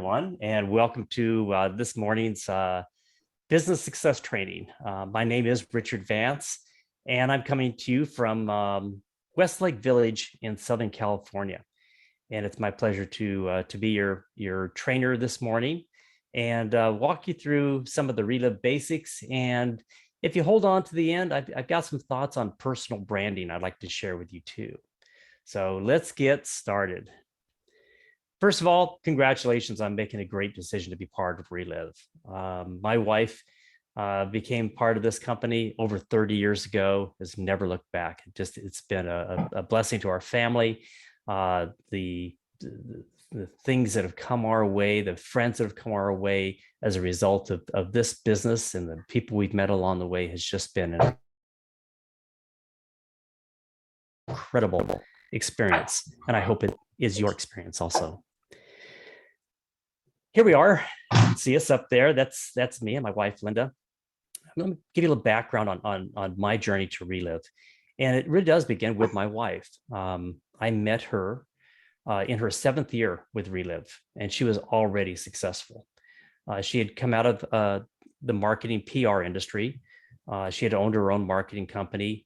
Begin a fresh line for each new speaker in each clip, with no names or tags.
everyone, and welcome to this morning's business success training. My name is Richard Vance, and I'm coming to you from Westlake Village in Southern California. And it's my pleasure to be your trainer this morning and walk you through some of the Relive basics. And if you hold on to the end, I've got some thoughts on personal branding I'd like to share with you too. So let's get started. First of all, congratulations on making a great decision to be part of Relive. My wife became part of this company over 30 years ago, has never looked back. It's been a blessing to our family. The things that have come our way, the friends that have come our way as a result of this business and the people we've met along the way has just been an incredible experience. And I hope it is your experience also. Here we are. See us up there. That's me and my wife, Linda. I'm going to give you a little background on my journey to Relive. And it really does begin with my wife. I met her in her 7th year with Relive, and she was already successful. She had come out of the marketing PR industry. She had owned her own marketing company.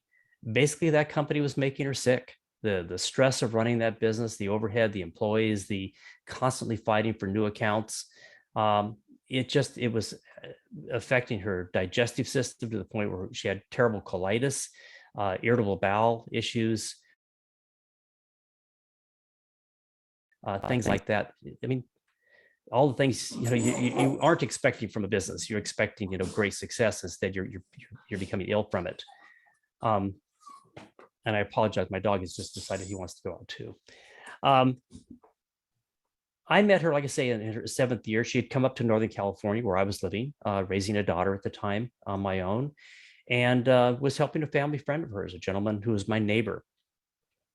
Basically, that company was making her sick. The stress of running that business, the overhead, the employees, the constantly fighting for new accounts. It was affecting her digestive system to the point where she had terrible colitis, irritable bowel issues, things like that. I mean, all the things you aren't expecting from a business. You're expecting great success. Instead, you're becoming ill from it. And I apologize, my dog has just decided he wants to go out too. I met her, like I say, in her 7th year. She had come up to Northern California where I was living, raising a daughter at the time on my own, and was helping a family friend of hers, a gentleman who was my neighbor.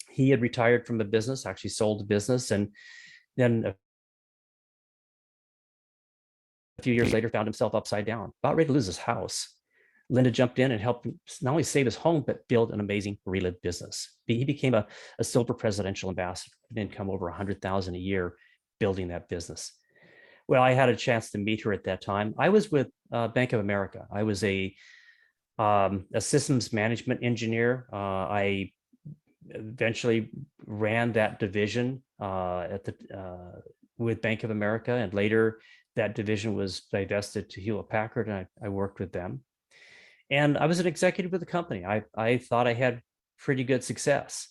He had retired from the business, actually sold the business, and then a few years later found himself upside down, about ready to lose his house. Linda jumped in and helped him not only save his home, but build an amazing Relive business. He became a silver presidential ambassador, an income over $100,000 a year building that business. Well, I had a chance to meet her at that time. I was with Bank of America. I was a systems management engineer. I eventually ran that division with Bank of America, and later that division was divested to Hewlett Packard, and I worked with them. And I was an executive with the company. I thought I had pretty good success.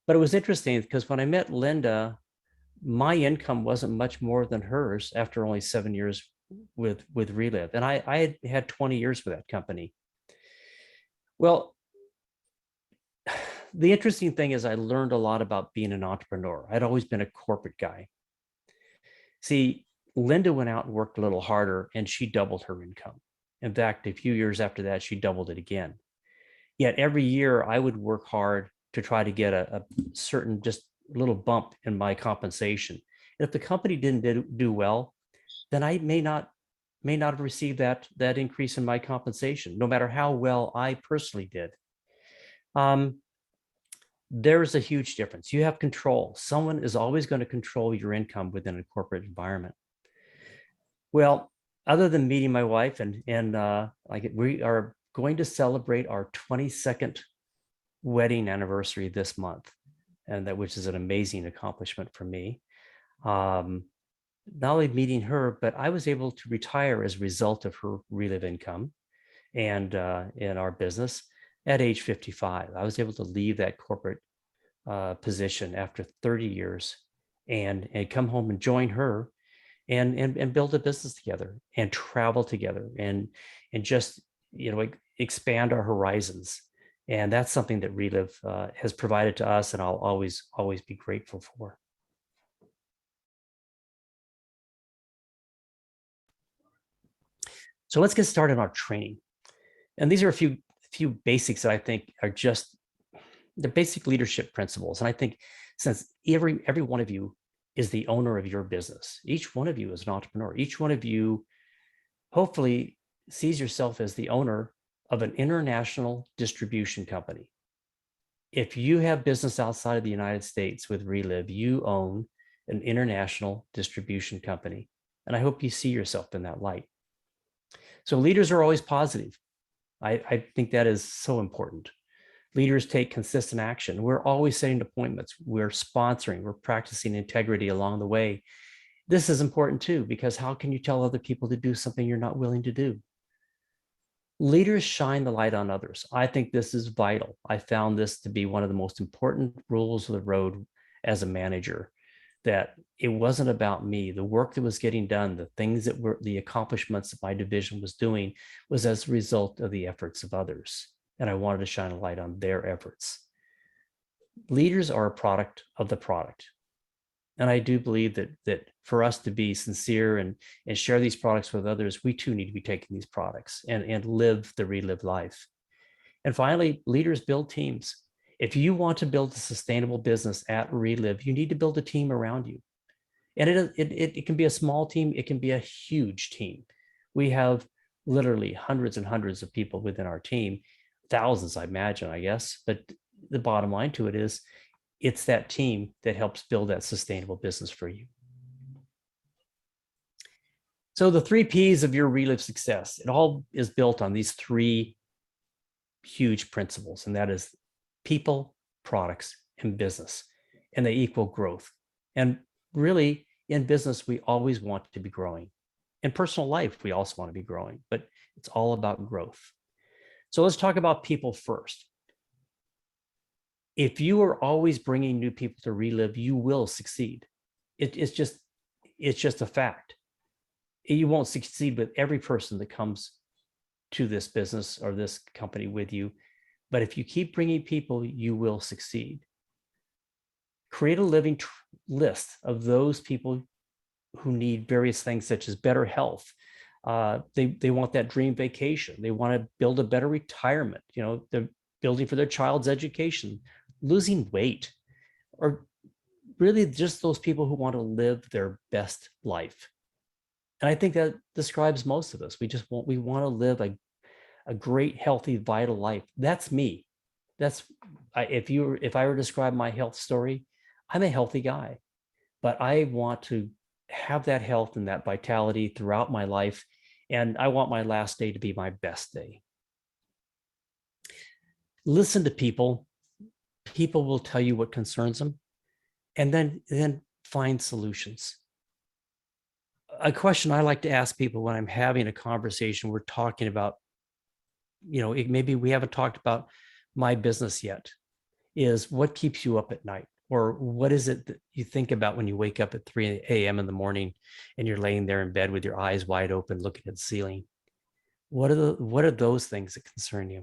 But it was interesting because when I met Linda, my income wasn't much more than hers after only 7 years with Relive. And I had 20 years with that company. Well, the interesting thing is I learned a lot about being an entrepreneur. I'd always been a corporate guy. See, Linda went out and worked a little harder, and she doubled her income. In fact, a few years after that, she doubled it again. Yet every year I would work hard to try to get a certain just little bump in my compensation. And if the company didn't do well, then I may not have received that increase in my compensation, no matter how well I personally did. There's a huge difference. You have control. Someone is always going to control your income within a corporate environment. Well, other than meeting my wife and we are going to celebrate our 22nd wedding anniversary this month, and which is an amazing accomplishment for me. Not only meeting her, but I was able to retire as a result of her Relive income and in our business at age 55. I was able to leave that corporate position after 30 years and come home and join her and build a business together and travel together and just expand our horizons. And that's something that Relive has provided to us, and I'll always be grateful for. So let's get started on our training. And these are a few basics that I think are just the basic leadership principles. And I think since every one of you is the owner of your business, each one of you is an entrepreneur, each one of you hopefully sees yourself as the owner of an international distribution company. If you have business outside of the United States with Relive, you own an international distribution company. And I hope you see yourself in that light. So leaders are always positive. I think that is so important. Leaders take consistent action. We're always setting appointments. We're sponsoring. We're practicing integrity along the way. This is important too, because how can you tell other people to do something you're not willing to do? Leaders shine the light on others. I think this is vital. I found this to be one of the most important rules of the road as a manager, that it wasn't about me. The work that was getting done, the things that were the accomplishments that my division was doing was as a result of the efforts of others. And I wanted to shine a light on their efforts. Leaders are a product of the product. And I do believe that for us to be sincere and share these products with others, we too need to be taking these products and live the relive life. And finally, leaders build teams. If you want to build a sustainable business at Relive, you need to build a team around you. And it can be a small team, it can be a huge team. We have literally hundreds and hundreds of people within our team, thousands, I imagine, I guess. But the bottom line to it is, it's that team that helps build that sustainable business for you. So the 3 Ps of your Relive success, it all is built on these 3 huge principles, and that is people, products, and business, and they equal growth. And really, in business, we always want to be growing. In personal life, we also want to be growing, but it's all about growth. So let's talk about people first. If you are always bringing new people to Relive, you will succeed. It's just a fact. You won't succeed with every person that comes to this business or this company with you, but if you keep bringing people, you will succeed. Create a living list of those people who need various things, such as better health. They want that dream vacation. They want to build a better retirement. They're building for their child's education, losing weight, or really just those people who want to live their best life. And I think that describes most of us. We want to live a great, healthy, vital life. That's me. If I were to describe my health story, I'm a healthy guy, but I want to have that health and that vitality throughout my life. And I want my last day to be my best day. Listen to people. People will tell you what concerns them, and then find solutions. A question I like to ask people when I'm having a conversation, we're talking about, maybe we haven't talked about my business yet, is what keeps you up at night? Or what is it that you think about when you wake up at 3 a.m. in the morning and you're laying there in bed with your eyes wide open, looking at the ceiling? What are those things that concern you?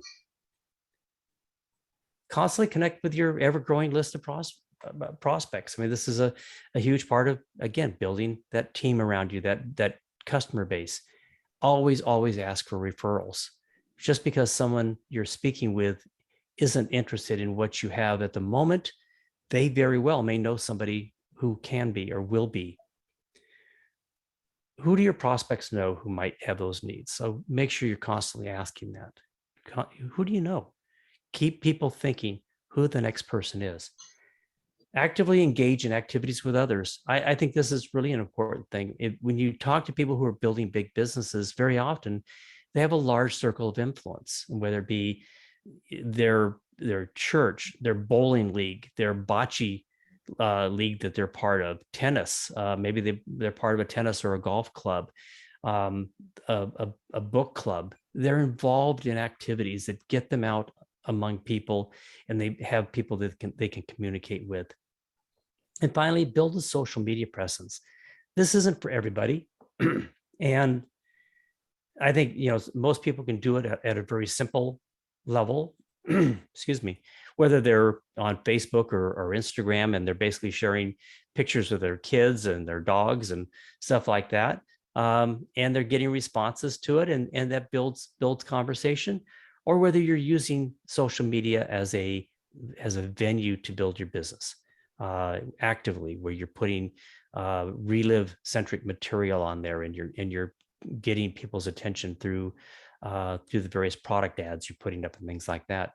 Constantly connect with your ever-growing list of prospects. I mean, this is a huge part of, again, building that team around you, that customer base. Always ask for referrals. Just because someone you're speaking with isn't interested in what you have at the moment, they very well may know somebody who can be or will be. Who do your prospects know who might have those needs? So make sure you're constantly asking that. Who do you know? Keep people thinking who the next person is. Actively engage in activities with others. I think this is really an important thing. When you talk to people who are building big businesses, very often they have a large circle of influence, whether it be their church, their bowling league, their bocce league that they're part of, tennis. Maybe they're part of a tennis or a golf club, a book club. They're involved in activities that get them out among people, and they have people that they can communicate with. And finally, build a social media presence. This isn't for everybody. And I think, most people can do it at a very simple level. Excuse me, whether they're on Facebook or Instagram, and they're basically sharing pictures of their kids and their dogs and stuff like that. And they're getting responses to it, and that builds conversation. Or whether you're using social media as a venue to build your business actively, where you're putting relive centric material on there, and you're getting people's attention through the various product ads you're putting up and things like that.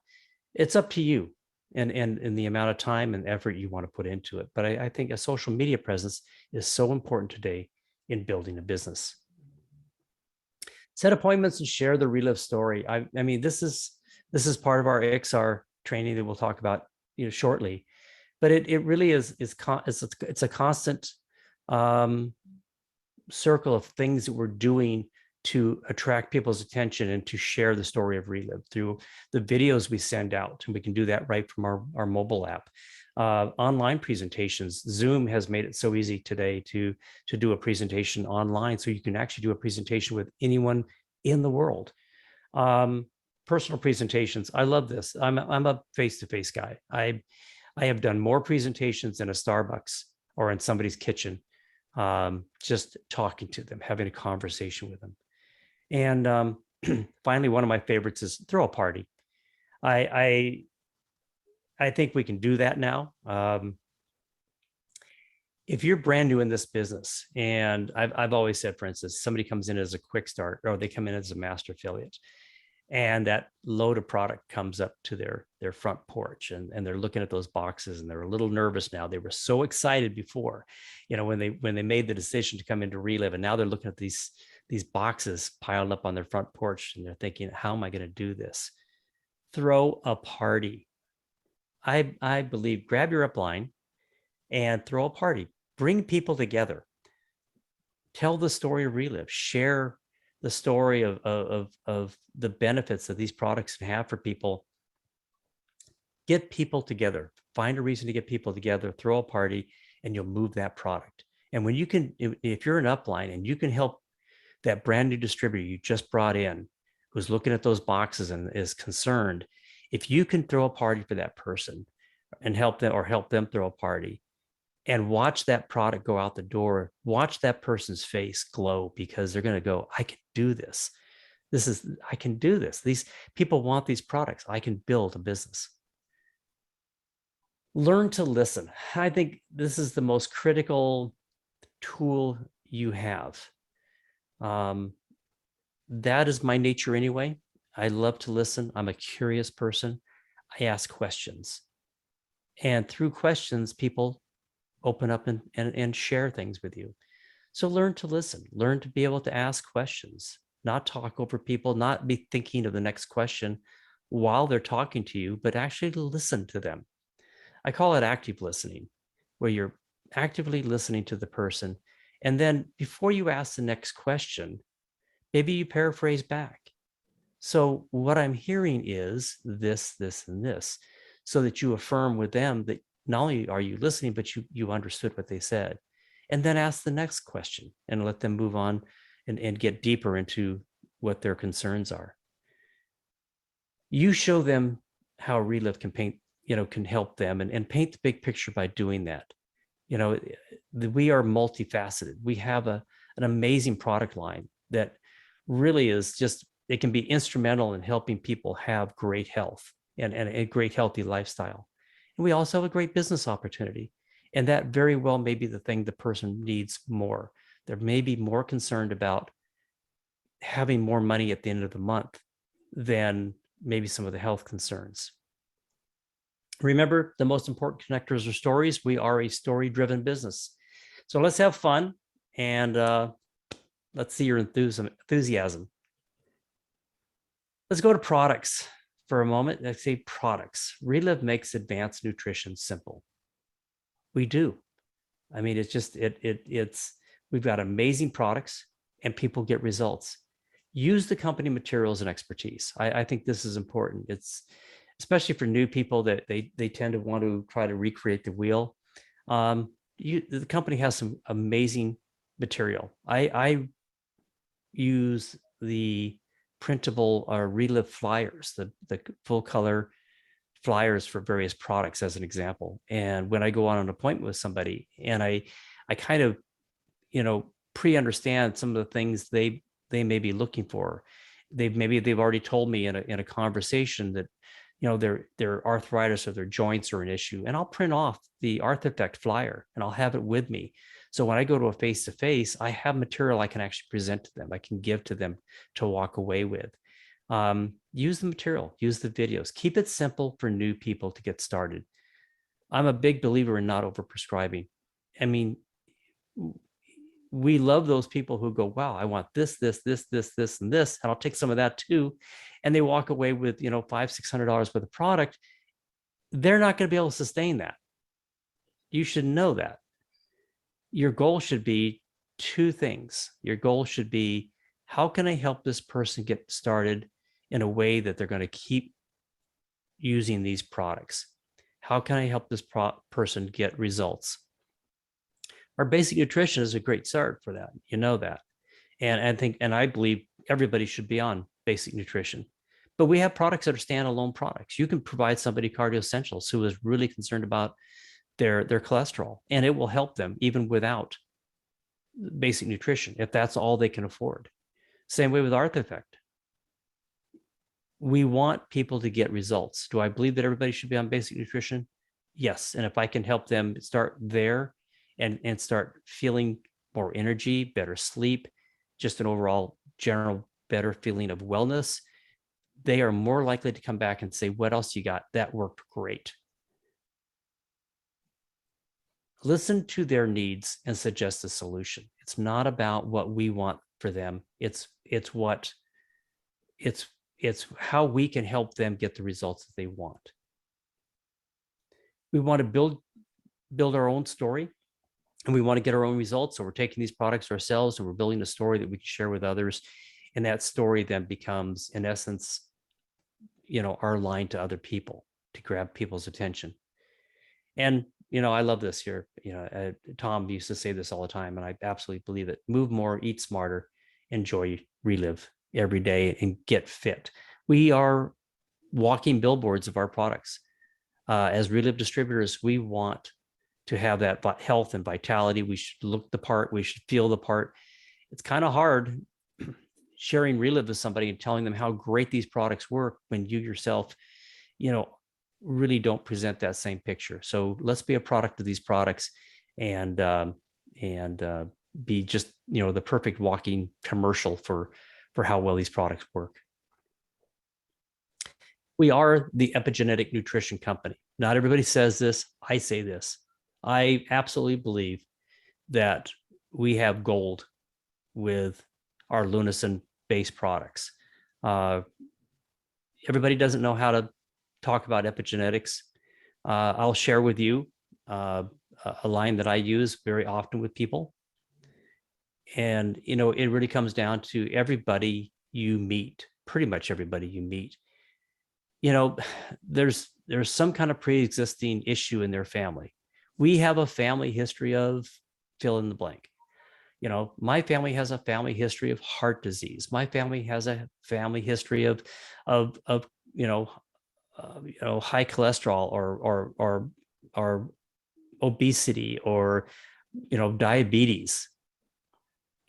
It's up to you and the amount of time and effort you want to put into it. But I think a social media presence is so important today, in building a business. Set appointments and share the Relive story. I mean, this is part of our XR training that we'll talk about, shortly, but it really it's a constant circle of things that we're doing to attract people's attention and to share the story of Relive through the videos we send out. And we can do that right from our mobile app. Online presentations. Zoom has made it so easy today to do a presentation online. So you can actually do a presentation with anyone in the world. Personal presentations. I love this. I'm a face-to-face guy. I have done more presentations in a Starbucks or in somebody's kitchen, just talking to them, having a conversation with them. And finally, one of my favorites is throw a party. I think we can do that now. If you're brand new in this business, and I've always said, for instance, somebody comes in as a quick start or they come in as a master affiliate, and that load of product comes up to their front porch, and they're looking at those boxes and they're a little nervous now. They were so excited before, when they made the decision to come into Relive, and now they're looking at these boxes piled up on their front porch, and they're thinking, how am I going to do this? Throw a party. I believe grab your upline and throw a party. Bring people together. Tell the story of Relive. Share the story of the benefits that these products can have for people. Get people together. Find a reason to get people together. Throw a party, and you'll move that product. And when you can, if you're an upline and you can help that brand new distributor you just brought in, who's looking at those boxes and is concerned, if you can throw a party for that person and help them throw a party and watch that product go out the door, watch that person's face glow, because they're going to go, I can do this. I can do this. These people want these products. I can build a business. Learn to listen. I think this is the most critical tool you have. That is my nature anyway. I love to listen. I'm a curious person. I ask questions. And through questions, people open up and share things with you. So learn to listen. Learn to be able to ask questions, not talk over people, not be thinking of the next question while they're talking to you, but actually listen to them. I call it active listening, where you're actively listening to the person. And then before you ask the next question, maybe you paraphrase back. So what I'm hearing is this, this, and this, so that you affirm with them that not only are you listening, but you understood what they said. And then ask the next question and let them move on and get deeper into what their concerns are. You show them how Relive can paint, can help them and paint the big picture by doing that. We are multifaceted. We have an amazing product line that really is just, it can be instrumental in helping people have great health and a great healthy lifestyle. And we also have a great business opportunity. And that very well may be the thing the person needs more. They're maybe more concerned about having more money at the end of the month than maybe some of the health concerns. Remember, the most important connectors are stories. We are a story-driven business. So let's have fun, and let's see your enthusiasm. Let's go to products for a moment. Let's say products. Relive makes advanced nutrition simple. We do. I mean, it's just, we've got amazing products and people get results. Use the company materials and expertise. I think this is important. It's especially for new people that they tend to want to try to recreate the wheel. The company has some amazing material. I use the printable Relive flyers, the full color flyers for various products as an example. And when I go on an appointment with somebody and I kind of, pre-understand some of the things they may be looking for. They've already told me in a conversation that, their arthritis or their joints are an issue. And I'll print off the Arthifect flyer and I'll have it with me. So when I go to a face-to-face, I have material I can actually present to them. I can give to them to walk away with. Use the material, use the videos, keep it simple for new people to get started. I'm a big believer in not overprescribing. I mean, we love those people who go, wow, I want this, and this, and I'll take some of that too. And they walk away with, $500-$600 worth of product. They're not going to be able to sustain that. You should know that. Your goal should be two things. Your goal should be, how can I help this person get started in a way that they're going to keep using these products? How can I help this person get results? Our basic nutrition is a great start for that. You know that. And I believe everybody should be on basic nutrition. But we have products that are standalone products. You can provide somebody Cardio Essentials who is really concerned about their cholesterol, and it will help them even without basic nutrition if that's all they can afford. Same way with Arthifect. We want people to get results. Do I believe that everybody should be on basic nutrition? Yes. And if I can help them start there and start feeling more energy, better sleep, just an overall general better feeling of wellness, they are more likely to come back and say, what else you got? That worked great. Listen to their needs and suggest a solution. It's not about what we want for them. It's how we can help them get the results that they want. We want to build our own story, and we want to get our own results. So we're taking these products ourselves and we're building a story that we can share with others. And that story then becomes, in essence, our line to other people to grab people's attention. And, I love this here. Tom used to say this all the time, and I absolutely believe it. Move more, eat smarter, enjoy Relive every day, and get fit. We are walking billboards of our products. As Relive distributors, we want to have that health and vitality. We should look the part. We should feel the part. It's kind of hard sharing Relive with somebody and telling them how great these products work when you yourself, really don't present that same picture. So let's be a product of these products and be just, the perfect walking commercial for how well these products work. We are the epigenetic nutrition company. Not everybody says this. I say this. I absolutely believe that we have gold with our Lunison-based products. Everybody doesn't know how to talk about epigenetics. I'll share with you a line that I use very often with people. And, it really comes down to everybody you meet, pretty much everybody you meet. There's some kind of pre-existing issue in their family. We have a family history of fill in the blank. My family has a family history of heart disease. My family has a family history of high cholesterol or obesity or diabetes.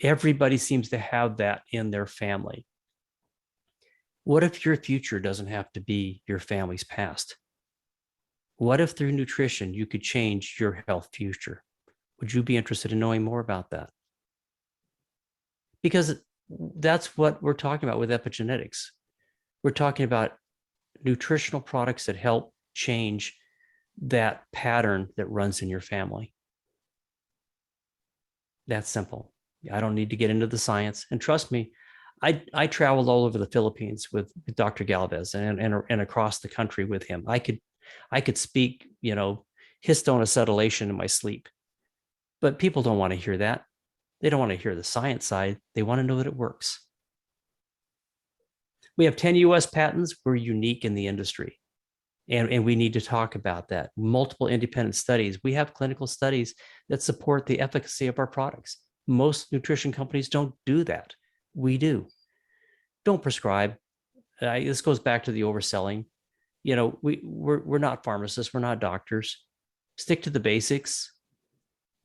Everybody seems to have that in their family. What if your future doesn't have to be your family's past? What if through nutrition you could change your health future? Would you be interested in knowing more about that? Because that's what we're talking about with epigenetics. We're talking about nutritional products that help change that pattern that runs in your family. That's simple. I don't need to get into the science. And trust me, I traveled all over the Philippines with Dr. Galvez and across the country with him. I could speak, histone acetylation in my sleep. But people don't want to hear that. They don't want to hear the science side. They want to know that it works. We have 10 US patents. We're unique in the industry. And we need to talk about that. Multiple independent studies. We have clinical studies that support the efficacy of our products. Most nutrition companies don't do that. We do. Don't prescribe. This goes back to the overselling. We're not pharmacists. We're not doctors. Stick to the basics.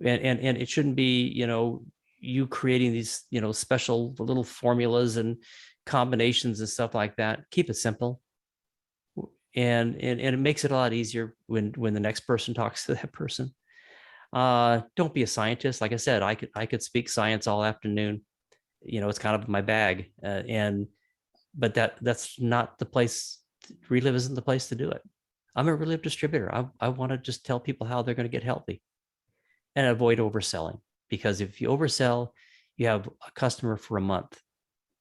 And it shouldn't be, you creating these, special little formulas and combinations and stuff like that. Keep it simple. And it makes it a lot easier when the next person talks to that person. Don't be a scientist. Like I said, I could speak science all afternoon. It's kind of my bag. But that's not the place. Relive isn't the place to do it. I'm a Relive distributor. I want to just tell people how they're going to get healthy and avoid overselling, because if you oversell, you have a customer for a month.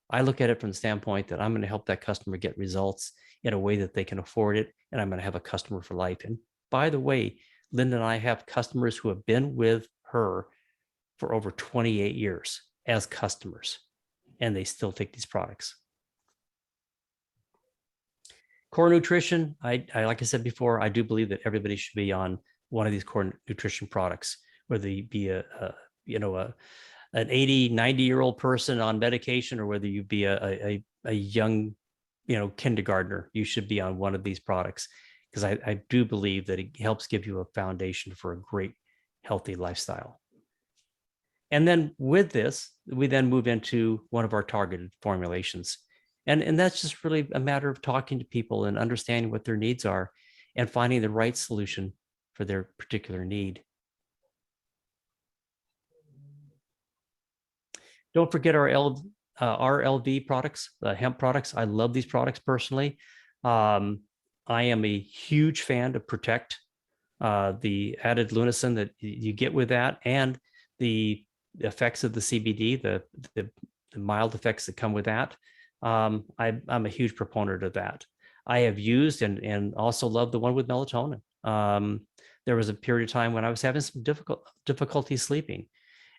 I look at it from the standpoint that I'm going to help that customer get results in a way that they can afford it, and I'm going to have a customer for life. And by the way, Linda and I have customers who have been with her for over 28 years as customers, and they still take these products. Core nutrition, I like I said before, I do believe that everybody should be on one of these core nutrition products, whether you be an 80, 90-year-old person on medication, or whether you be a young, kindergartner, you should be on one of these products, because I do believe that it helps give you a foundation for a great, healthy lifestyle. And then with this, we then move into one of our targeted formulations. And that's just really a matter of talking to people and understanding what their needs are and finding the right solution for their particular need. Don't forget our RLV products, the hemp products. I love these products personally. I am a huge fan of Protect, the added lunasin that you get with that, and the effects of the CBD, the mild effects that come with that. I'm a huge proponent of that. I have used and also love the one with melatonin. There was a period of time when I was having some difficulty sleeping,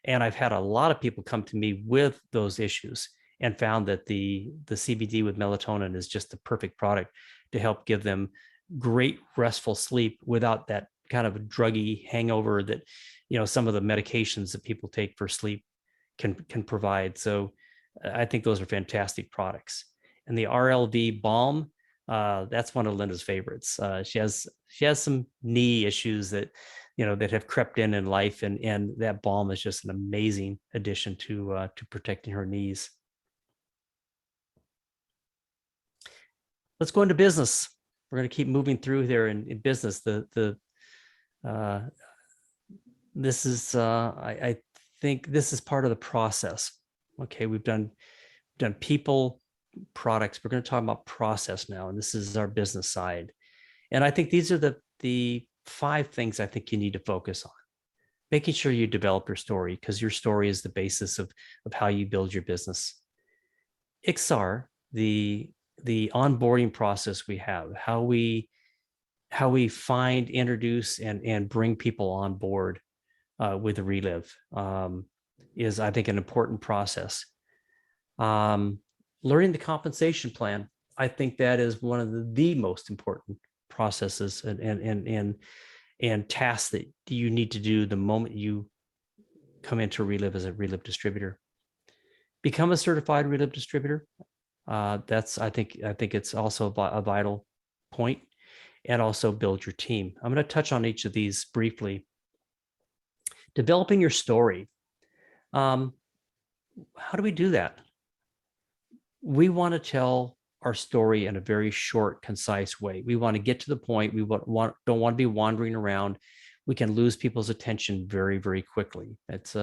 and I've had a lot of people come to me with those issues and found that the CBD with melatonin is just the perfect product to help give them great restful sleep without that kind of a druggy hangover that some of the medications that people take for sleep can provide. So I think those are fantastic products. And the RLV balm, that's one of Linda's favorites. She has some knee issues that that have crept in life, and that balm is just an amazing addition to protecting her knees. Let's go into business. We're going to keep moving through there in business. This is I think this is part of the process. Okay, we've done people, products. We're going to talk about process now, and this is our business side. And I think these are the 5 things I think you need to focus on. Making sure you develop your story, because your story is the basis of how you build your business. IXAR, the onboarding process we have, how we find, introduce, and bring people on board with the Relive is, I think, an important process. Learning the compensation plan, I think that is one of the most important processes and tasks that you need to do the moment you come into Relive as a Relive distributor. Become a certified Relive distributor. That's I think it's also a vital point. And also build your team. I'm going to touch on each of these briefly. Developing your story. How do we do that? We want to tell our story in a very short, concise way. We want to get to the point. We don't want to be wandering around. We can lose people's attention very, very quickly. It's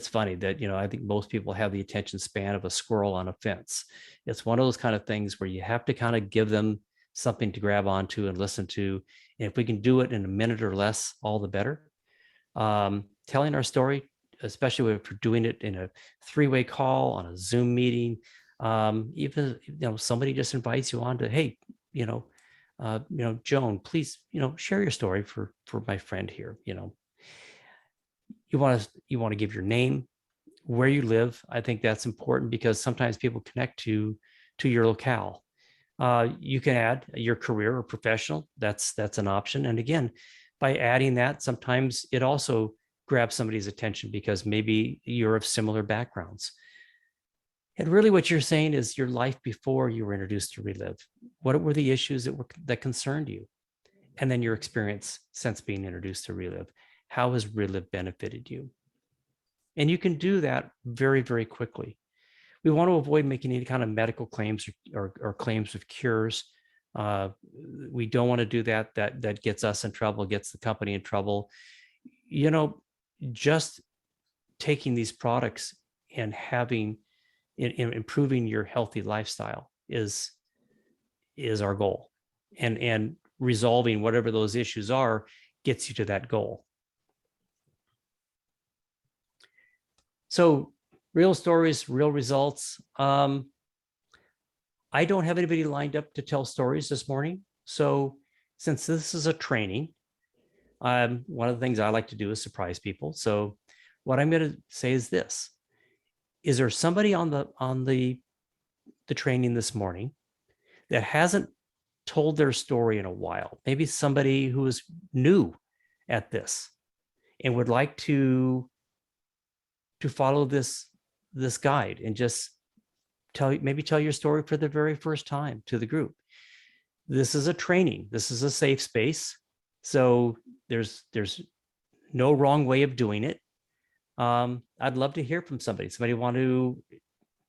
funny that, I think most people have the attention span of a squirrel on a fence. It's one of those kind of things where you have to kind of give them something to grab onto and listen to. And if we can do it in a minute or less, all the better. Telling our story, especially if we're doing it in a 3-way call on a Zoom meeting, even somebody just invites you on to, hey, Joan, please, share your story for my friend here. You want to give your name, where you live. I think that's important, because sometimes people connect to your locale. You can add your career or professional. That's an option. And again, by adding that, sometimes it also grabs somebody's attention because maybe you're of similar backgrounds. And really what you're saying is your life before you were introduced to Relive. What were the issues that concerned you? And then your experience since being introduced to Relive. How has Relive benefited you? And you can do that very, very quickly. We want to avoid making any kind of medical claims or claims of cures. We don't want to do that. That gets us in trouble, gets the company in trouble. Just taking these products and improving your healthy lifestyle is our goal. And resolving whatever those issues are gets you to that goal. So real stories, real results. I don't have anybody lined up to tell stories this morning. So since this is a training, one of the things I like to do is surprise people. So what I'm going to say is this: is there somebody on the training this morning that hasn't told their story in a while? Maybe somebody who is new at this and would like to follow this guide and just tell your story for the very first time to the group. This is a training. This is a safe space. So there's no wrong way of doing it. I'd love to hear from somebody. Somebody want to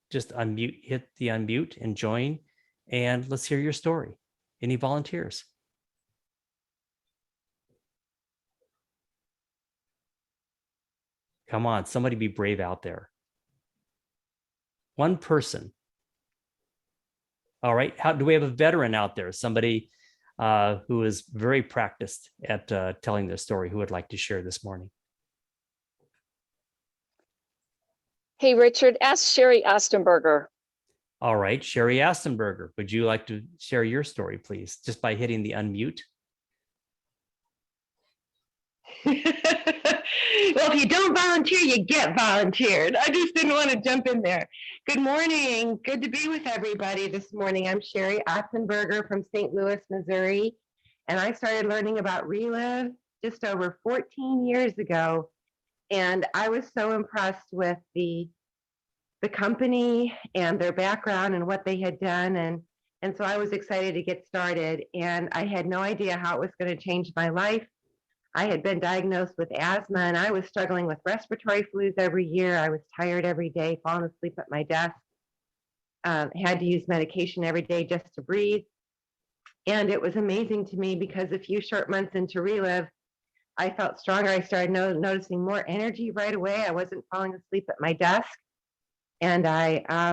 just unmute, hit the unmute and join, and let's hear your story. Any volunteers? Come on, somebody be brave out there. One person. All right. How do we have a veteran out there? Somebody who is very practiced at telling their story, who would like to share this morning?
Hey, Richard, ask Sherry Ostenberger.
All right, Sherry Ostenberger, would you like to share your story, please, just by hitting the unmute?
Well, if you don't volunteer, you get volunteered. I just didn't want to jump in there. Good morning. Good to be with everybody this morning. I'm Sherry Otzenberger from St. Louis, Missouri, and I started learning about Relive just over 14 years ago. And I was so impressed with the company and their background and what they had done. And so I was excited to get started. And I had no idea how it was going to change my life. I had been diagnosed with asthma and I was struggling with respiratory flus every year. I was tired every day, falling asleep at my desk, had to use medication every day just to breathe. And it was amazing to me because a few short months into Relive, I felt stronger. I started noticing more energy right away. I wasn't falling asleep at my desk. And I've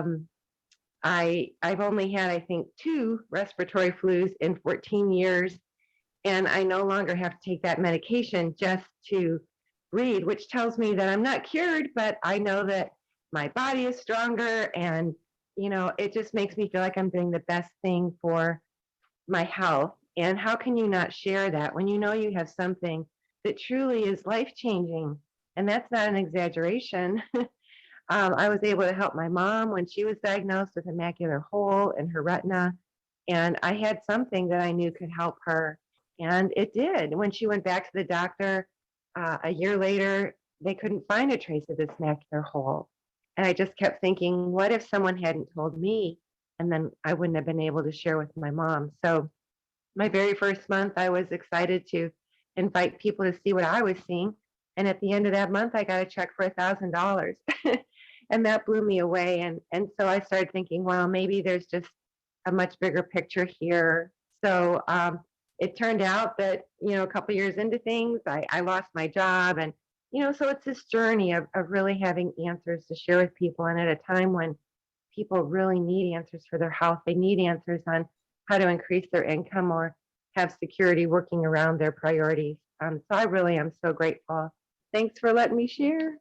only had, I think, 2 respiratory flus in 14 years. And I no longer have to take that medication just to breathe, which tells me that I'm not cured, but I know that my body is stronger. And, you know, it just makes me feel like I'm doing the best thing for my health. And how can you not share that when you know you have something that truly is life-changing? And that's not an exaggeration. I was able to help my mom when she was diagnosed with a macular hole in her retina. And I had something that I knew could help her. And it did. When she went back to the doctor a year later, they couldn't find a trace of this macular hole. And I just kept thinking, what if someone hadn't told me? And then I wouldn't have been able to share with my mom. So my very first month, I was excited to invite people to see what I was seeing. And at the end of that month, I got a check for $1,000. And that blew me away. And so I started thinking, well, maybe there's just a much bigger picture here. So it turned out that, you know, a couple years into things, I lost my job. And, you know, so it's this journey of really having answers to share with people. And at a time when people really need answers for their health, they need answers on how to increase their income or have security working around their priorities. So I really am so grateful. Thanks for letting me share.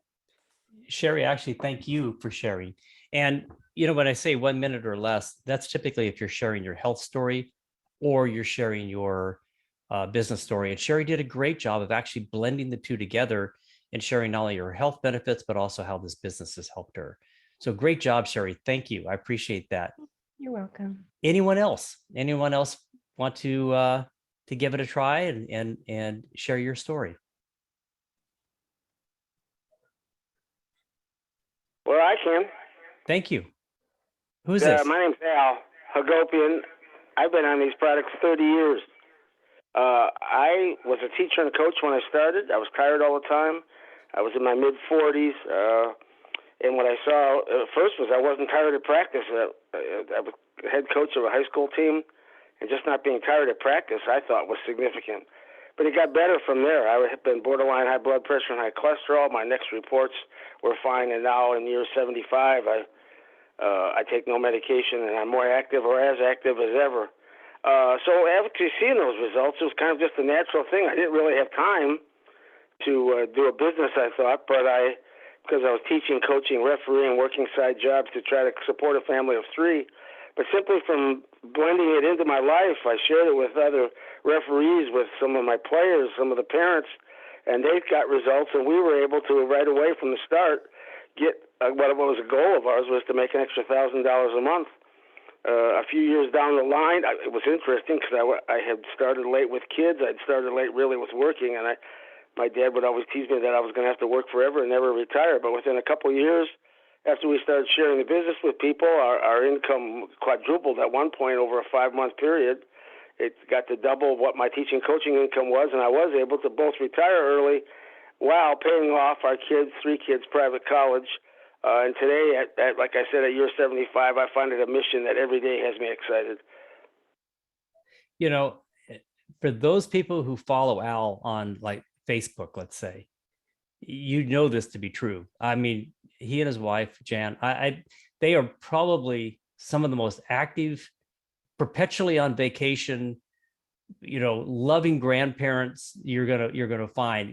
Sherry, actually, thank you for sharing. And, you know, when I say 1 minute or less, that's typically if you're sharing your health story or you're sharing your business story. And Sherry did a great job of actually blending the two together and sharing not only her health benefits, but also how this business has helped her. So great job, Sherry. Thank you. I appreciate that.
You're welcome.
Anyone else? Anyone else want to give it a try and share your story?
Well, I can.
Thank you. Who's this?
My name's Al Hagopian. I've been on these products 30 years. I was a teacher and a coach when I started. I was tired all the time. I was in my mid-40s. And what I saw first was I wasn't tired of practice. I was head coach of a high school team, and just not being tired of practice I thought was significant. But it got better from there. I had been borderline high blood pressure and high cholesterol. My next reports were fine, and now in year 75, I take no medication, and I'm more active or as active as ever. So after seeing those results, it was kind of just a natural thing. I didn't really have time to do a business, I thought, but I because I was teaching, coaching, refereeing, working side jobs to try to support a family of three. But simply from blending it into my life, I shared it with other referees, with some of my players, some of the parents, and they got results. And we were able to, right away from the start, get what was a goal of ours was to make an extra $1,000 a month. A few years down the line, it was interesting because I had started late with kids. I'd started late really with working, and my dad would always tease me that I was going to have to work forever and never retire. But within a couple of years, after we started sharing the business with people, our income quadrupled at one point over a 5-month period. It got to double what my teaching coaching income was, and I was able to both retire early while paying off our kids, 3 kids, private college. And today, like I said, at year 75, I find it a mission that every day has me excited.
You know, for those people who follow Al on like Facebook, let's say, you know this to be true. I mean, he and his wife, Jan, they are probably some of the most active, perpetually on vacation, loving grandparents you're gonna find.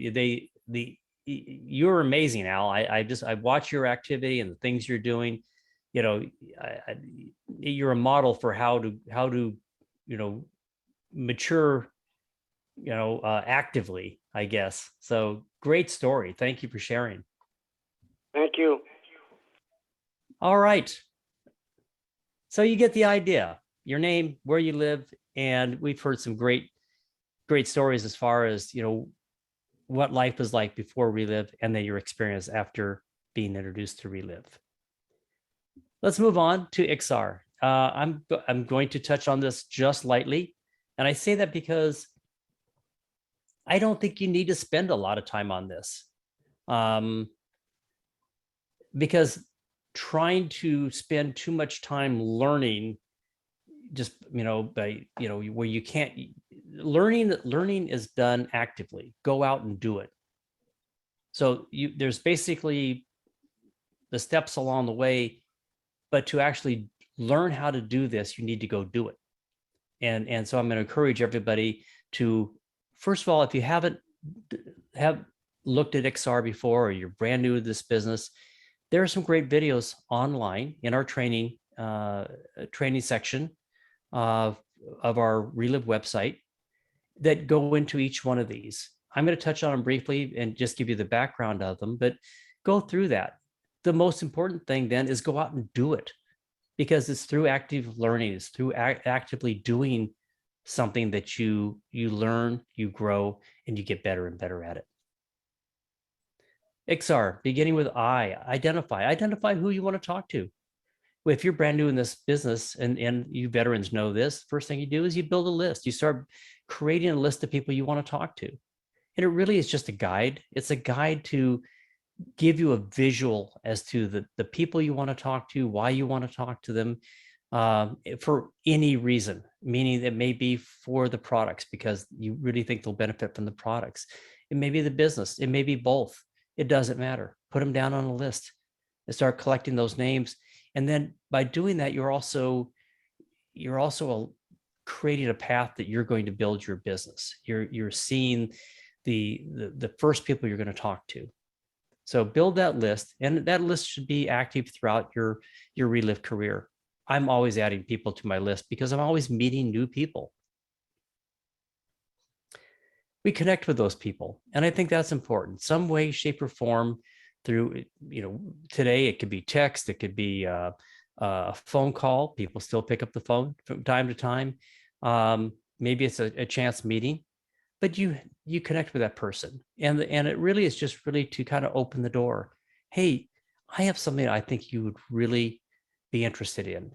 You're amazing, Al. I watch your activity and the things you're doing. You're a model for how to mature, actively, I guess. So great story. Thank you for sharing.
Thank you.
All right. So you get the idea, your name, where you live, and we've heard some great stories as far as, what life was like before Relive and then your experience after being introduced to Relive. Let's move on to Ixar. I'm going to touch on this just lightly. And I say that because I don't think you need to spend a lot of time on this. Because trying to spend too much time learning where you can't, learning is done actively. Go out and do it. So there's basically the steps along the way, but to actually learn how to do this, you need to go do it. And so I'm going to encourage everybody to, first of all, if you haven't looked at XR before, or you're brand new to this business, there are some great videos online in our training section of our Relive website that go into each one of these. I'm going to touch on them briefly and just give you the background of them, but go through that. The most important thing then is go out and do it, because it's through active learning, it's through actively doing something that you learn, you grow, and you get better and better at it. XR, beginning with I, identify who you want to talk to. If you're brand new in this business, and you veterans know this, first thing you do is you build a list. You start creating a list of people you want to talk to. And it really is just a guide. It's a guide to give you a visual as to the people you want to talk to, why you want to talk to them, for any reason, meaning it may be for the products because you really think they'll benefit from the products. It may be the business. It may be both. It doesn't matter. Put them down on a list and start collecting those names. And then by doing that, you're also creating a path that you're going to build your business. You're seeing the first people you're going to talk to. So build that list, and that list should be active throughout your Relive career. I'm always adding people to my list because I'm always meeting new people. We connect with those people, and I think that's important. Some way, shape, or form through, today it could be text, it could be a phone call. People still pick up the phone from time to time. Maybe it's a chance meeting, but you connect with that person, and it really is just really to kind of open the door. Hey, I have something I think you would really be interested in,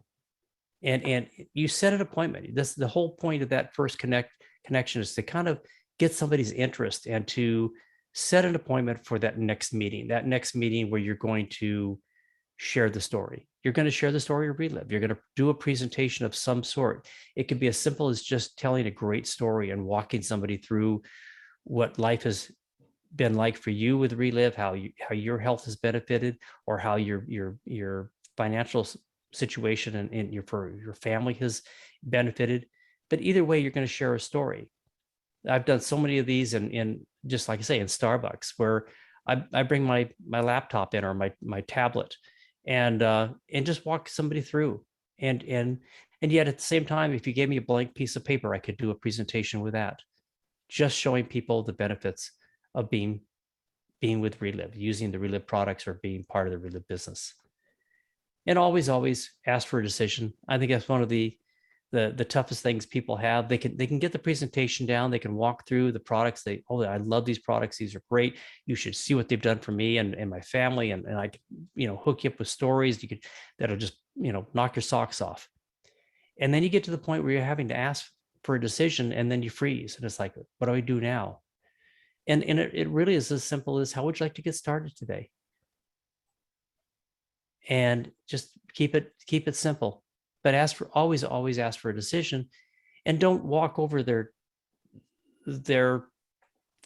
and you set an appointment. This the whole point of that first connection is to kind of get somebody's interest and to set an appointment for that next meeting where you're going to share the story. You're going to share the story of Relive. You're going to do a presentation of some sort. It could be as simple as just telling a great story and walking somebody through what life has been like for you with Relive, how your health has benefited, or how your financial situation and for your family has benefited. But either way, you're going to share a story. I've done so many of these in just like I say, in Starbucks, where I bring my laptop in or my tablet and just walk somebody through. And yet at the same time, if you gave me a blank piece of paper, I could do a presentation with that, just showing people the benefits of being with Relive, using the Relive products or being part of the Relive business. And always ask for a decision. I think that's one of the toughest things people have. They can get the presentation down. They can walk through the products. I love these products. These are great. You should see what they've done for me and my family. And I can, hook you up with stories that'll just, knock your socks off. And then you get to the point where you're having to ask for a decision and then you freeze. And it's like, what do I do now? And it really is as simple as, how would you like to get started today? And just keep it simple, but always ask for a decision, and don't walk over their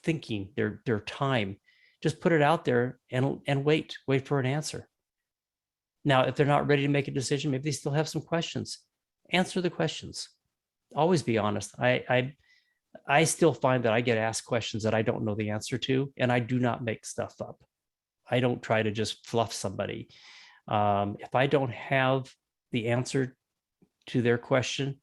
thinking, their time. Just put it out there and wait for an answer. Now, if they're not ready to make a decision, maybe they still have some questions. Answer the questions. Always be honest. I still find that I get asked questions that I don't know the answer to, and I do not make stuff up. I don't try to just fluff somebody. If I don't have the answer to their question,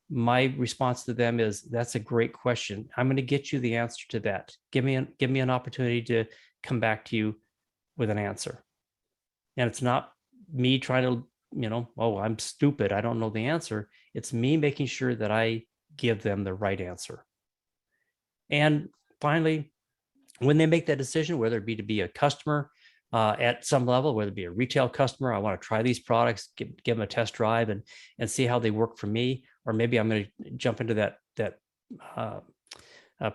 my response to them is, that's a great question. I'm going to get you the answer to that. Give me an opportunity to come back to you with an answer. And it's not me trying to, oh, I'm stupid, I don't know the answer. It's me making sure that I give them the right answer. And finally, when they make that decision, whether it be to be a customer at some level, whether it be a retail customer, I want to try these products, give them a test drive and see how they work for me. Or maybe I'm going to jump into that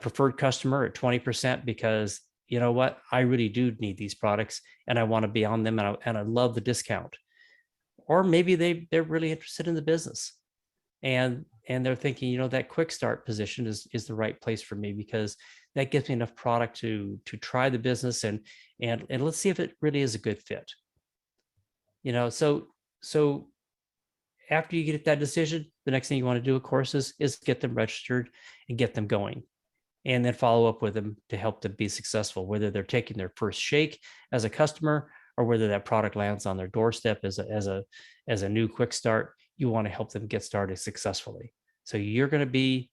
preferred customer at 20% because, you know what, I really do need these products and I want to be on them and I love the discount. Or maybe they're really interested in the business and they're thinking, that quick start position is the right place for me because that gives me enough product to try the business and let's see if it really is a good fit. So after you get that decision, the next thing you want to do, of course, is get them registered and get them going, and then follow up with them to help them be successful, whether they're taking their first shake as a customer or whether that product lands on their doorstep as a new quick start. You want to help them get started successfully. So you're going to be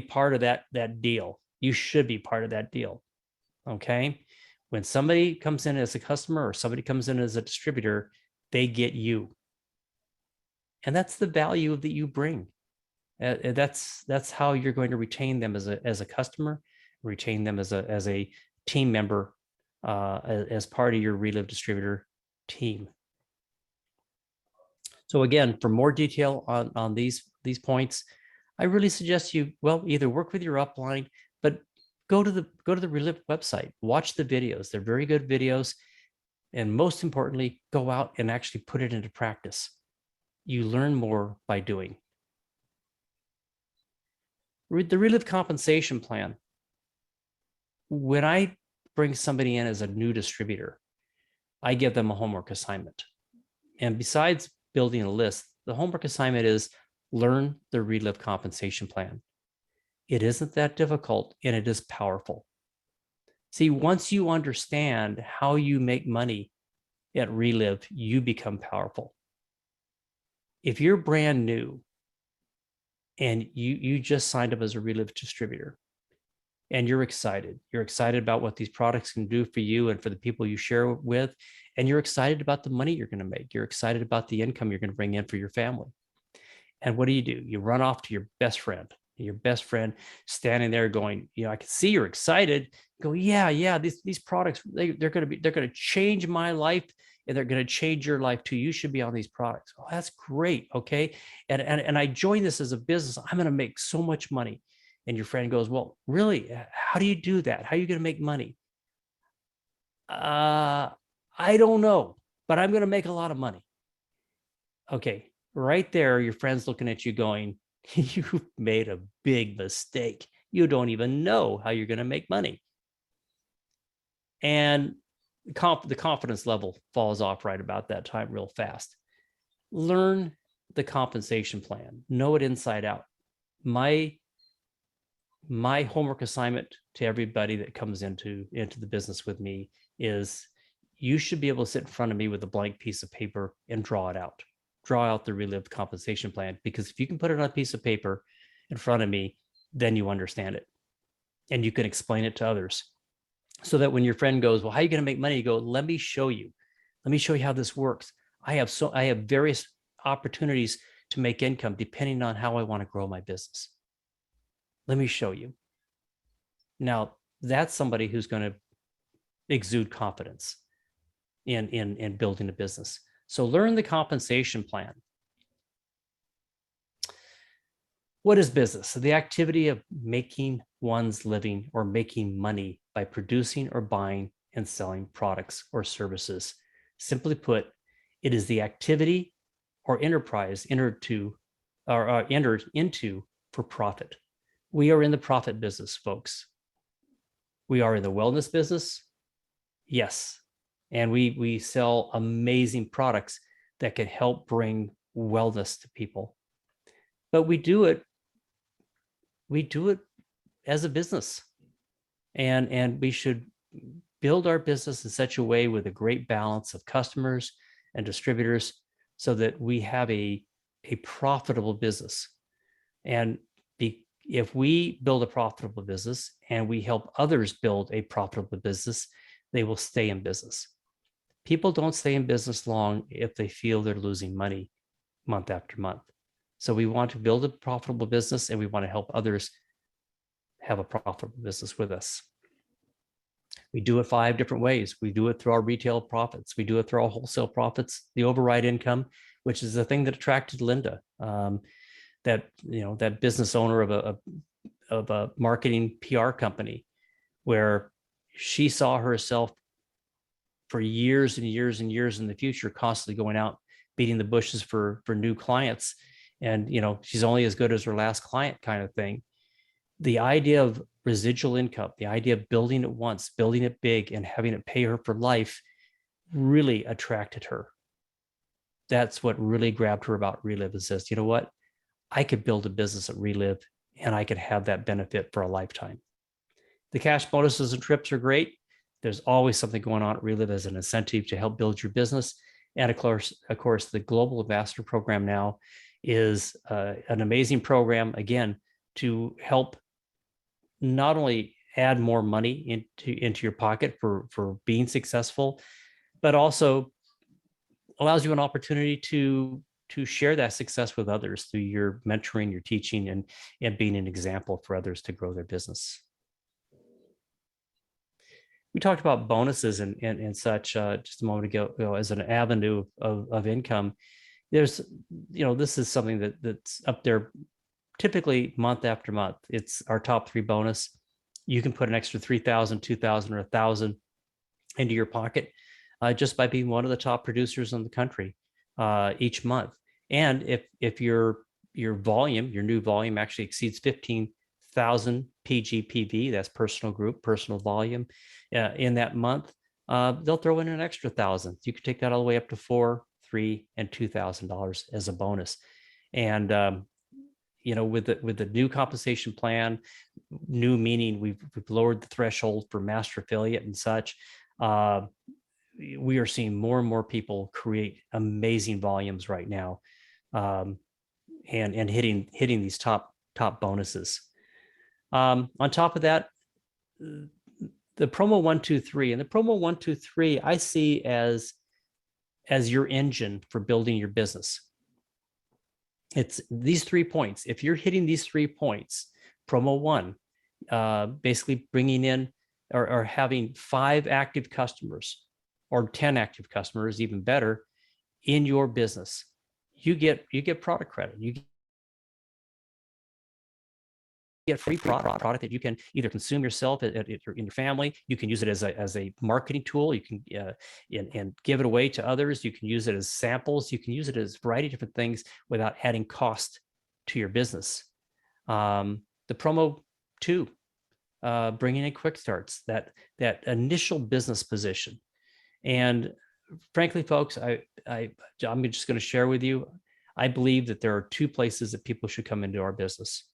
part of that deal. You should be part of that deal. Okay. When somebody comes in as a customer or somebody comes in as a distributor, they get you. And that's the value that you bring. That's how you're going to retain them as a customer, retain them as a team member, as part of your Relive distributor team. So again, for more detail on these points, I really suggest you, either work with your upline, but go to the Relive website, watch the videos. They're very good videos. And most importantly, go out and actually put it into practice. You learn more by doing. The Relive compensation plan. When I bring somebody in as a new distributor, I give them a homework assignment. And besides building a list, the homework assignment is learn the Relive compensation plan. It isn't that difficult and it is powerful. See, once you understand how you make money at Relive, you become powerful. If you're brand new and you just signed up as a Relive distributor and you're excited about what these products can do for you and for the people you share with, and you're excited about the money you're going to make, you're excited about the income you're going to bring in for your family. And what do? You run off to your best friend standing there going, I can see you're excited. Go, yeah, these products, they're going to change my life and they're going to change your life too. You should be on these products. Oh, that's great. Okay. And I joined this as a business. I'm going to make so much money. And your friend goes, well, really? How do you do that? How are you going to make money? I don't know, but I'm going to make a lot of money. Okay. Right there, your friend's looking at you going, you've made a big mistake. You don't even know how you're going to make money. And the confidence level falls off right about that time real fast. Learn the compensation plan. Know it inside out. My my homework assignment to everybody that comes into the business with me is you should be able to sit in front of me with a blank piece of paper and draw it out. Draw out the Relive compensation plan, because if you can put it on a piece of paper in front of me, then you understand it and you can explain it to others. So that when your friend goes, well, how are you going to make money? You go, let me show you. Let me show you how this works. I have various opportunities to make income depending on how I want to grow my business. Let me show you. Now, that's somebody who's going to exude confidence in building a business. So learn the compensation plan. What is business? So the activity of making one's living or making money by producing or buying and selling products or services. Simply put, it is the activity or enterprise entered into for profit. We are in the profit business, folks. We are in the wellness business. Yes. And we sell amazing products that can help bring wellness to people. But we do it as a business. And we should build our business in such a way with a great balance of customers and distributors so that we have a profitable business. And if we build a profitable business and we help others build a profitable business, they will stay in business. People don't stay in business long if they feel they're losing money month after month. So we want to build a profitable business and we want to help others have a profitable business with us. We do it 5 different ways. We do it through our retail profits. We do it through our wholesale profits, the override income, which is the thing that attracted Linda, that business owner of a marketing PR company, where she saw herself for years and years and years in the future, constantly going out, beating the bushes for new clients. And, she's only as good as her last client kind of thing. The idea of residual income, the idea of building it once, building it big and having it pay her for life really attracted her. That's what really grabbed her about Relive, and says, you know what? I could build a business at Relive and I could have that benefit for a lifetime. The cash bonuses and trips are great. There's always something going on at Relive as an incentive to help build your business. And of course, the Global Ambassador Program now is an amazing program, again, to help not only add more money into your pocket for being successful, but also allows you an opportunity to share that success with others through your mentoring, your teaching, and being an example for others to grow their business. We talked about bonuses and such just a moment ago, as an avenue of income. There's, this is something that's up there typically month after month. It's our top 3 bonus. You can put an extra $3,000, $2,000, or $1,000 into your pocket just by being one of the top producers in the country each month. And if your volume, your new volume, actually exceeds 15,000 PGPV, that's personal volume, in that month, they'll throw in an extra $1,000. You could take that all the way up to $4,000, $3,000, and $2,000 as a bonus. And with the new compensation plan, new meaning we've lowered the threshold for master affiliate and such. We are seeing more and more people create amazing volumes right now, and hitting these top bonuses. On top of that, the promo 1, 2, 3, and the promo 1, 2, 3, I see as your engine for building your business. It's these 3 points. If you're hitting these 3 points, promo 1, basically bringing in or having 5 active customers or 10 active customers, even better, in your business, you get product credit. You get free product that you can either consume yourself in your family. You can use it as a marketing tool. You can and give it away to others. You can use it as samples. You can use it as a variety of different things without adding cost to your business. The promo 2, bringing in quick starts, that initial business position. And frankly, folks, I'm just going to share with you, I believe that there are 2 places that people should come into our business.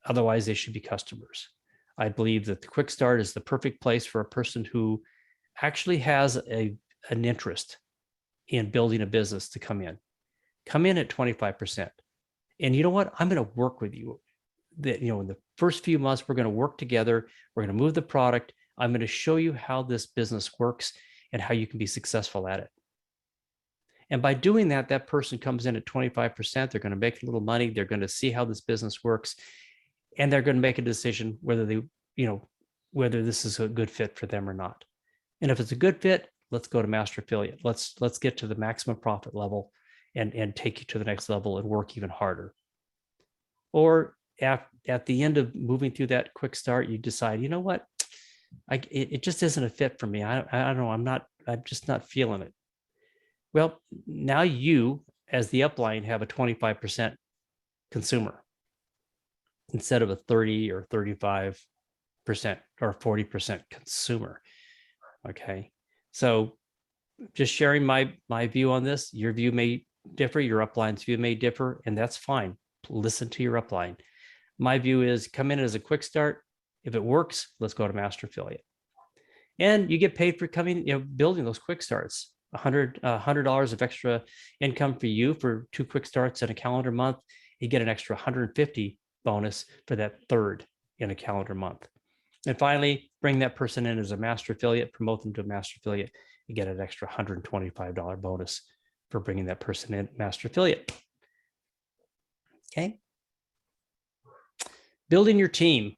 Otherwise, they should be customers. I believe that the quick start is the perfect place for a person who actually has an interest in building a business to come in. Come in at 25%. And you know what? I'm going to work with you. That, you know, in the first few months, we're going to work together. We're going to move the product. I'm going to show you how this business works and how you can be successful at it. And by doing that, that person comes in at 25%. They're going to make a little money. They're going to see how this business works. And they're going to make a decision whether they, you know, whether this is a good fit for them or not. And if it's a good fit, let's go to master affiliate. Let's get to the maximum profit level and take you to the next level and work even harder. Or at the end of moving through that quick start, you decide, you know what, it just isn't a fit for me. I don't know. I'm just not feeling it. Well, now you, as the upline, have a 25% consumer instead of a 30 or 35% or 40% consumer. Okay. So just sharing my view on this, your view may differ, your upline's view may differ, and that's fine. Listen to your upline. My view is come in as a quick start. If it works, let's go to master affiliate. And you get paid for coming, you know, building those quick starts. $100 of extra income for you for 2 quick starts in a calendar month. You get an extra 150 bonus for that third in a calendar month. And finally, bring that person in as a master affiliate, promote them to a master affiliate. You get an extra $125 bonus for bringing that person in master affiliate. Okay. Building your team.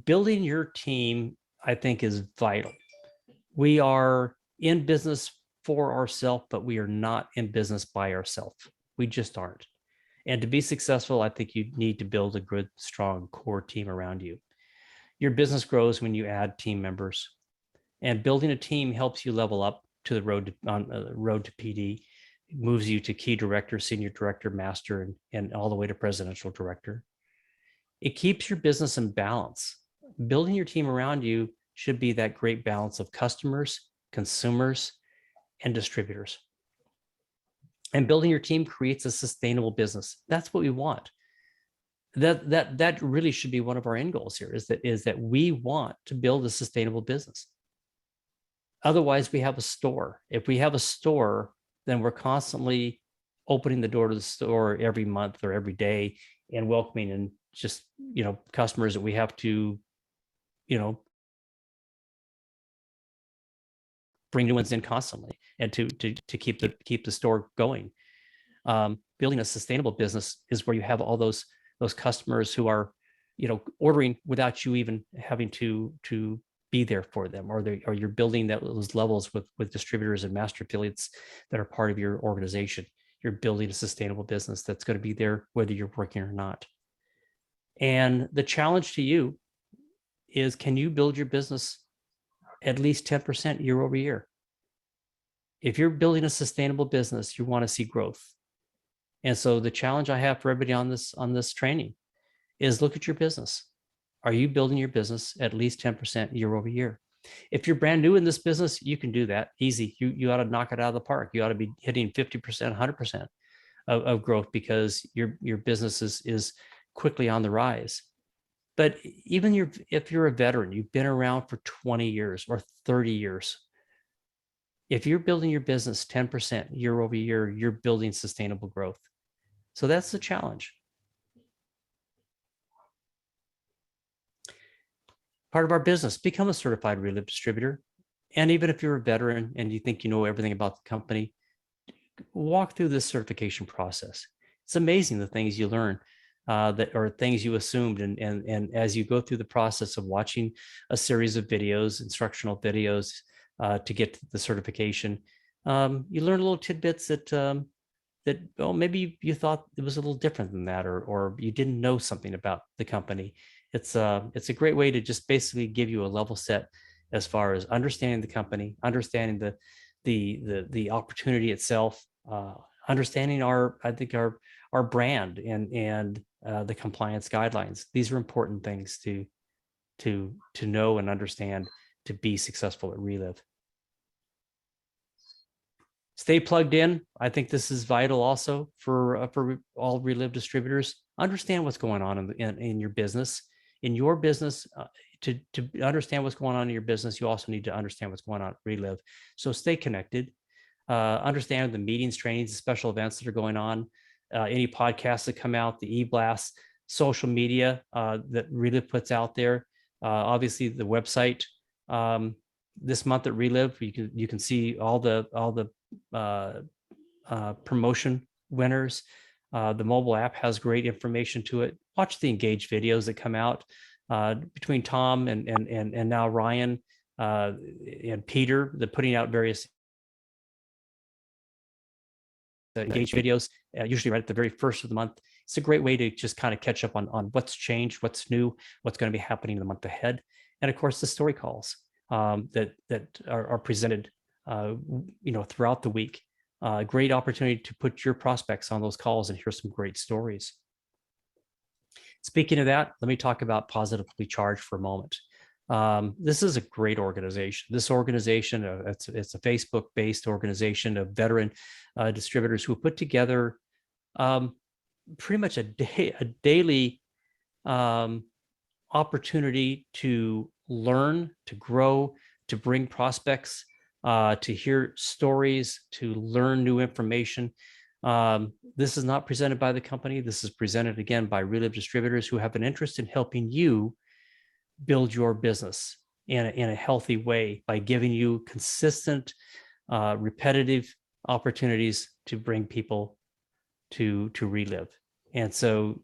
Building your team, I think, is vital. We are in business for ourselves, but we are not in business by ourselves. We just aren't. And to be successful, I think you need to build a good, strong core team around you. Your business grows when you add team members, and building a team helps you level up to the road to PD. It moves you to key director, senior director, master, and all the way to presidential director. It keeps your business in balance. Building your team around you should be that great balance of customers, consumers, and distributors. And building your team creates a sustainable business. That's what we want. That really should be one of our end goals here, is that we want to build a sustainable business. Otherwise, we have a store. If we have a store, then we're constantly opening the door to the store every month or every day and welcoming and just, you know, customers that we have to, you know, bring new ones in constantly and to keep the store going. Building a sustainable business is where you have all those customers who are, you know, ordering without you even having to be there for them, or you're building those levels with distributors and master affiliates that are part of your organization. You're building a sustainable business that's going to be there whether you're working or not. And the challenge to you is, can you build your business at least 10% year over year? If you're building a sustainable business, you want to see growth. And so the challenge I have for everybody on this training is look at your business. Are you building your business at least 10% year over year? If you're brand new in this business, you can do that easy. You ought to knock it out of the park. You ought to be hitting 50%, 100% of growth, because your business is quickly on the rise. But even if you're a veteran, you've been around for 20 years or 30 years, if you're building your business 10% year over year, you're building sustainable growth. So that's the challenge. Part of our business, become a certified Relive distributor. And even if you're a veteran and you think you know everything about the company, walk through this certification process. It's amazing the things you learn that are things you assumed. And as you go through the process of watching a series of videos, instructional videos to get to the certification, you learn little tidbits that maybe you thought it was a little different than that, or you didn't know something about the company. It's a great way to just basically give you a level set as far as understanding the company, understanding the opportunity itself, understanding our brand and the compliance guidelines. These are important things to know and understand to be successful at Relive. Stay plugged in. I think this is vital also for all Relive distributors. understand what's going on in your business. In your business, to understand what's going on in your business, you also need to understand what's going on at Relive. So stay connected. Understand the meetings, trainings, special events that are going on, any podcasts that come out, the e-blasts, social media that Relive puts out there. Obviously, the website. This month at Relive, you can see all the promotion winners. The mobile app has great information to it. Watch the engaged videos that come out between Tom and now Ryan and Peter. They're putting out various engaged videos, usually right at the very first of the month. It's a great way to just kind of catch up on what's changed, what's new, what's going to be happening in the month ahead. And of course, the story calls that are presented, throughout the week. Great opportunity to put your prospects on those calls and hear some great stories. Speaking of that, let me talk about Positively Charged for a moment. This is a great organization. This organization, it's a Facebook-based organization of veteran distributors who put together pretty much a daily opportunity to learn, to grow, to bring prospects, to hear stories, to learn new information. This is not presented by the company. This is presented again by Relive distributors who have an interest in helping you build your business in a healthy way by giving you consistent, repetitive opportunities to bring people to Relive. And so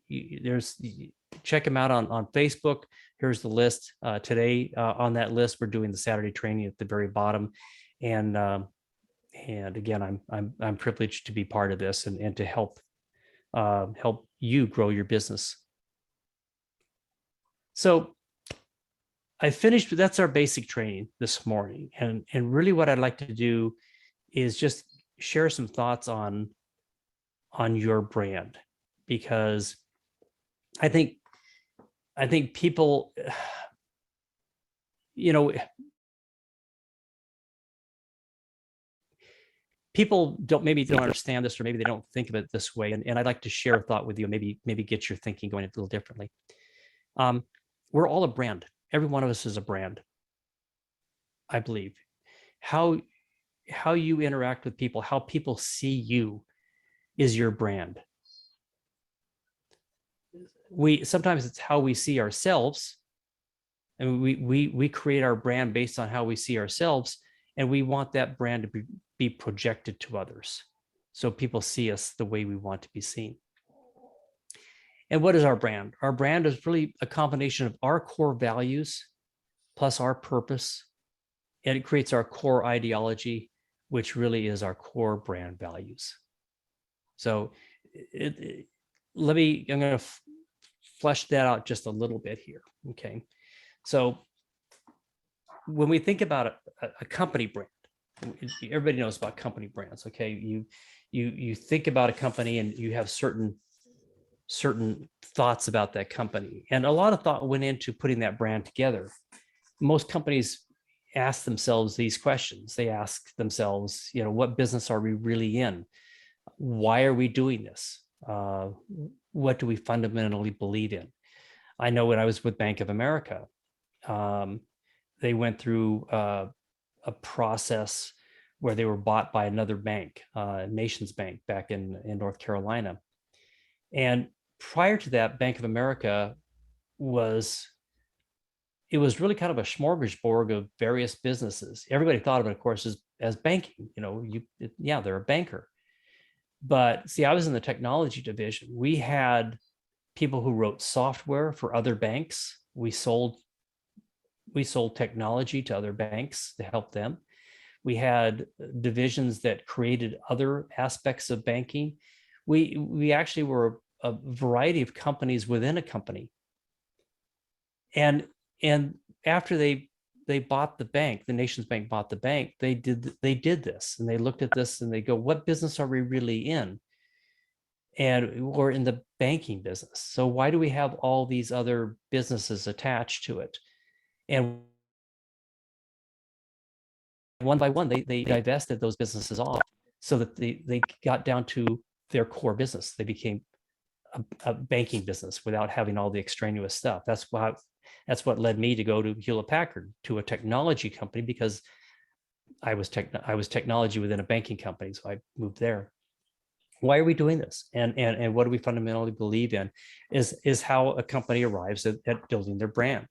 check them out on Facebook. Here's the list. Today on that list, we're doing the Saturday training at the very bottom. And again, I'm privileged to be part of this and to help you grow your business. So I finished. That's our basic training this morning, and really what I'd like to do is just share some thoughts on your brand, because I think people, people don't understand this, or maybe they don't think of it this way. And I'd like to share a thought with you, maybe get your thinking going a little differently. We're all a brand. Every one of us is a brand, I believe. How you interact with people, how people see you is your brand. Sometimes it's how we see ourselves, and we create our brand based on how we see ourselves, and we want that brand to be projected to others, so people see us the way we want to be seen. And what is our brand? Our brand is really a combination of our core values plus our purpose, and it creates our core ideology, which really is our core brand values. So I'm going to flesh that out just a little bit here. Okay. So when we think about a company brand, everybody knows about company brands. Okay. You think about a company and you have certain thoughts about that company. And a lot of thought went into putting that brand together. Most companies ask themselves these questions. They ask themselves, what business are we really in? Why are we doing this? What do we fundamentally believe in? I know when I was with Bank of America, they went through a process where they were bought by another bank, Nations Bank, back in North Carolina. And prior to that, Bank of America was really kind of a smorgasbord of various businesses. Everybody thought of it, of course, as banking. They're a banker. But see, I was in the technology division. We had people who wrote software for other banks. We sold technology to other banks to help them. We had divisions that created other aspects of banking. We actually were a variety of companies within a company. And after they bought the bank, the Nations Bank bought the bank, they did this, and they looked at this and they go, what business are we really in? And we're in the banking business. So why do we have all these other businesses attached to it? And one by one, they divested those businesses off so that they got down to their core business. They became a banking business without having all the extraneous stuff. That's what led me to go to Hewlett Packard, to a technology company, because I was technology within a banking company, so I moved there. Why are we doing this? And what do we fundamentally believe in is how a company arrives at building their brand.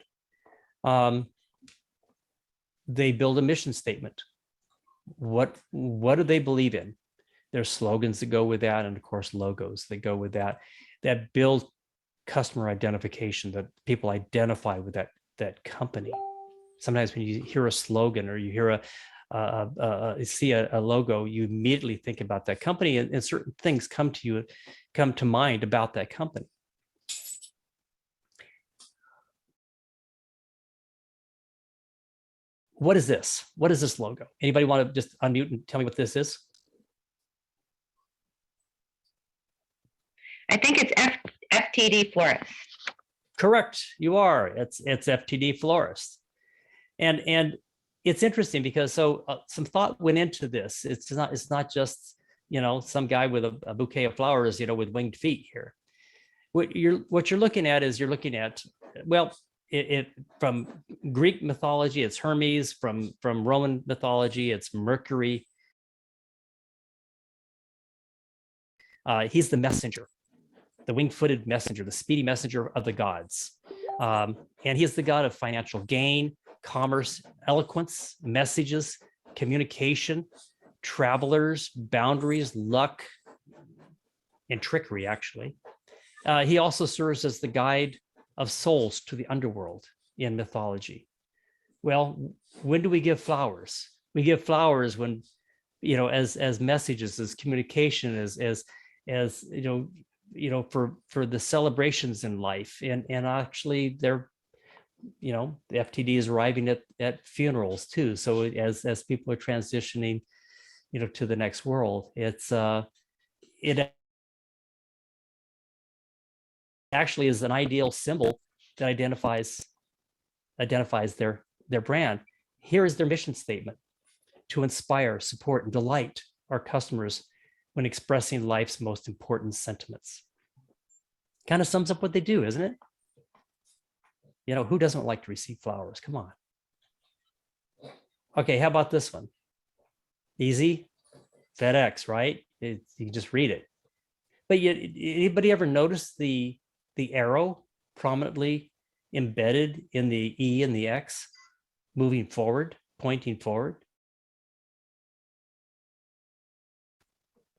They build a mission statement. What do they believe in? There's slogans that go with that, and of course logos that go with that build customer identification, that people identify with that company. Sometimes when you hear a slogan or you hear see a logo, you immediately think about that company, and certain things come to mind about that company. What is this? What is this logo? Anybody want to just unmute and tell me what this is?
I think it's FTD Florist.
Correct. You are. It's FTD Florist. And it's interesting because some thought went into this. It's not just, some guy with a bouquet of flowers, with winged feet here. What you're looking at is well, it from Greek mythology, it's Hermes. From Roman mythology, it's Mercury. He's the messenger, the wing-footed messenger, the speedy messenger of the gods. And he's the god of financial gain, commerce, eloquence, messages, communication, travelers, boundaries, luck, and trickery, actually. He also serves as the guide of souls to the underworld in mythology. Well, when do we give flowers? We give flowers when, as messages, as communication, as for the celebrations in life. And actually they're, the FTD is arriving at funerals too. So as people are transitioning, to the next world, it actually is an ideal symbol that identifies their brand. Here is their mission statement: to inspire, support, and delight our customers when expressing life's most important sentiments. Kind of sums up what they do, isn't it? Who doesn't like to receive flowers? Come on. Okay, how about this one? Easy. FedEx, right? You can just read it. But yet, anybody ever notice the arrow prominently embedded in the E and the X, moving forward, pointing forward?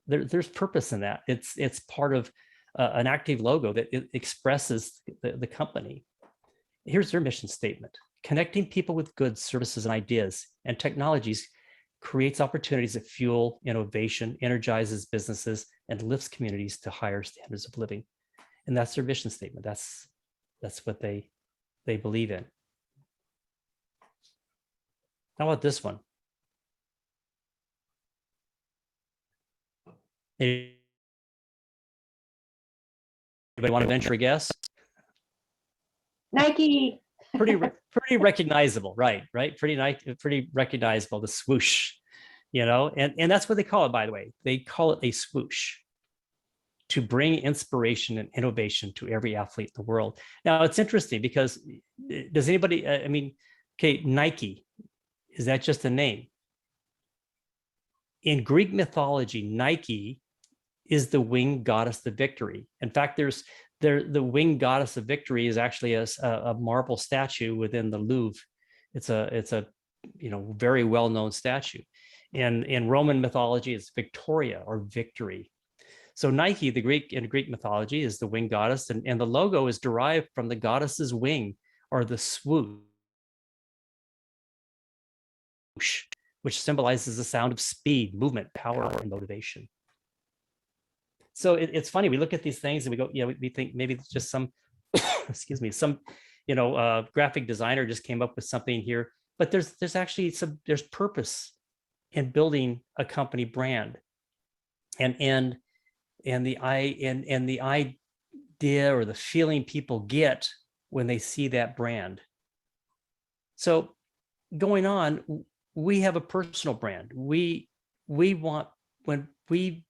There's purpose in that. It's part of an active logo that it expresses the company. Here's their mission statement: connecting people with goods, services, and ideas and technologies creates opportunities that fuel innovation, energizes businesses, and lifts communities to higher standards of living. And that's their mission statement. That's what they believe in. How about this one? Anybody want to venture a guess?
Nike.
Pretty recognizable, right? Pretty recognizable, the swoosh, and that's what they call it, by the way. They call it a swoosh, to bring inspiration and innovation to every athlete in the world. Now, it's interesting because does anybody, okay, Nike, is that just a name? In Greek mythology, Nike is the winged goddess of victory. In fact, the winged goddess of victory is actually a marble statue within the Louvre. It's a very well-known statue. In Roman mythology, it's Victoria, or victory. So Nike, in Greek mythology, is the winged goddess, and the logo is derived from the goddess's wing, or the swoosh, which symbolizes the sound of speed, movement, power, and motivation. So it's funny, we look at these things and we go, we think maybe it's just some, excuse me, some, graphic designer just came up with something here, but there's actually there's purpose in building a company brand, and the idea or the feeling people get when they see that brand. So going on, we have a personal brand. We want, when we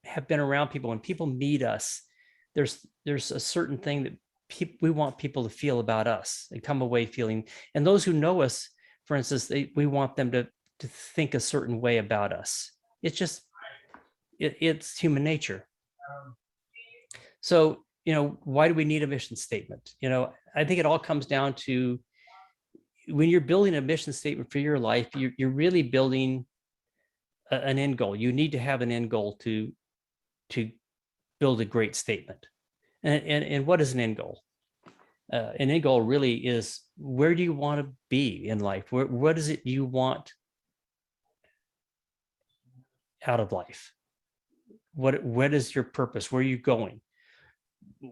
have been around people, when people meet us, there's a certain thing that we want people to feel about us and come away feeling, and those who know us, for instance, we want them to think a certain way about us. It's just, it's human nature. So, why do we need a mission statement? I think it all comes down to, when you're building a mission statement for your life, you're really building an end goal. You need to have an end goal to build a great statement. And what is an end goal? An end goal really is, where do you want to be in life? What is it you want out of life? What is your purpose? Where are you going?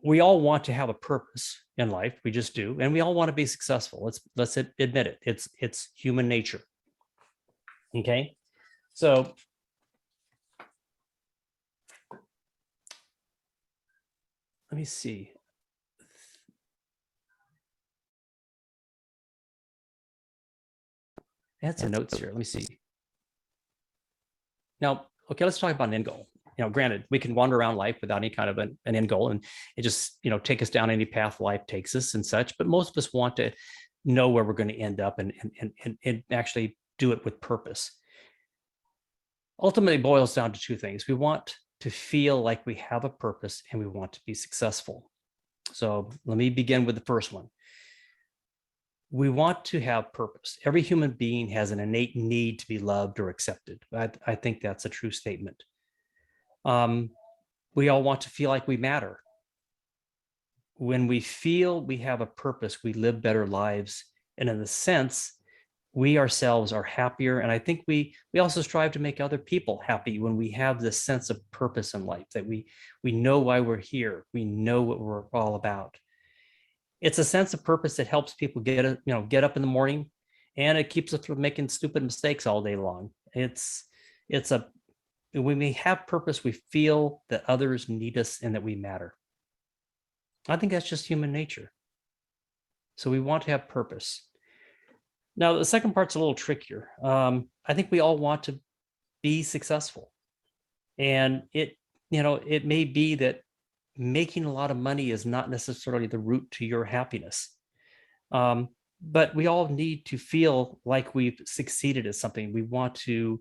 We all want to have a purpose in life. We just do. And we all want to be successful. Let's admit it. It's human nature. Okay. So let me see. I had some notes here. Let me see. Now, okay, let's talk about an end goal. Granted, we can wander around life without any kind of an end goal, and it just, take us down any path life takes us and such. But most of us want to know where we're going to end up and actually do it with purpose. Ultimately, it boils down to two things. We want to feel like we have a purpose, and we want to be successful. So let me begin with the first one. We want to have purpose. Every human being has an innate need to be loved or accepted. I think that's a true statement. We all want to feel like we matter. When we feel we have a purpose, we live better lives. And in a sense, we ourselves are happier. And I think we also strive to make other people happy when we have this sense of purpose in life, that we know why we're here. We know what we're all about. It's a sense of purpose that helps people get up in the morning, and it keeps us from making stupid mistakes all day long. When we have purpose, we feel that others need us and that we matter. I think that's just human nature. So we want to have purpose. Now, the second part's a little trickier. I think we all want to be successful. And it may be that making a lot of money is not necessarily the route to your happiness. But we all need to feel like we've succeeded at something. We want to,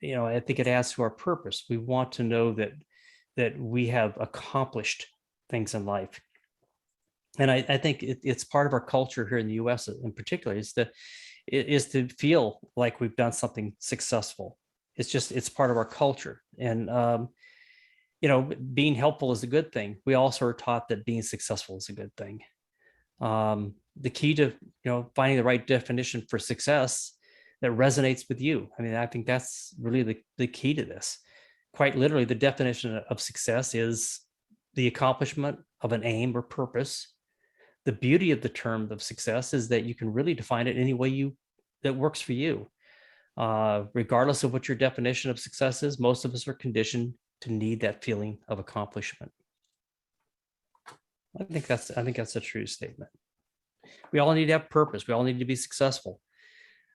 I think it adds to our purpose. We want to know that we have accomplished things in life. And I think it's part of our culture here in the US in particular, is to feel like we've done something successful. It's part of our culture. And being helpful is a good thing. We also are taught that being successful is a good thing. The key to finding the right definition for success that resonates with you. I mean, I think that's really the key to this. Quite literally, the definition of success is the accomplishment of an aim or purpose. The beauty of the term of success is that you can really define it any way that works for you. Regardless of what your definition of success is, most of us are conditioned to need that feeling of accomplishment. I think that's a true statement. We all need to have purpose. We all need to be successful.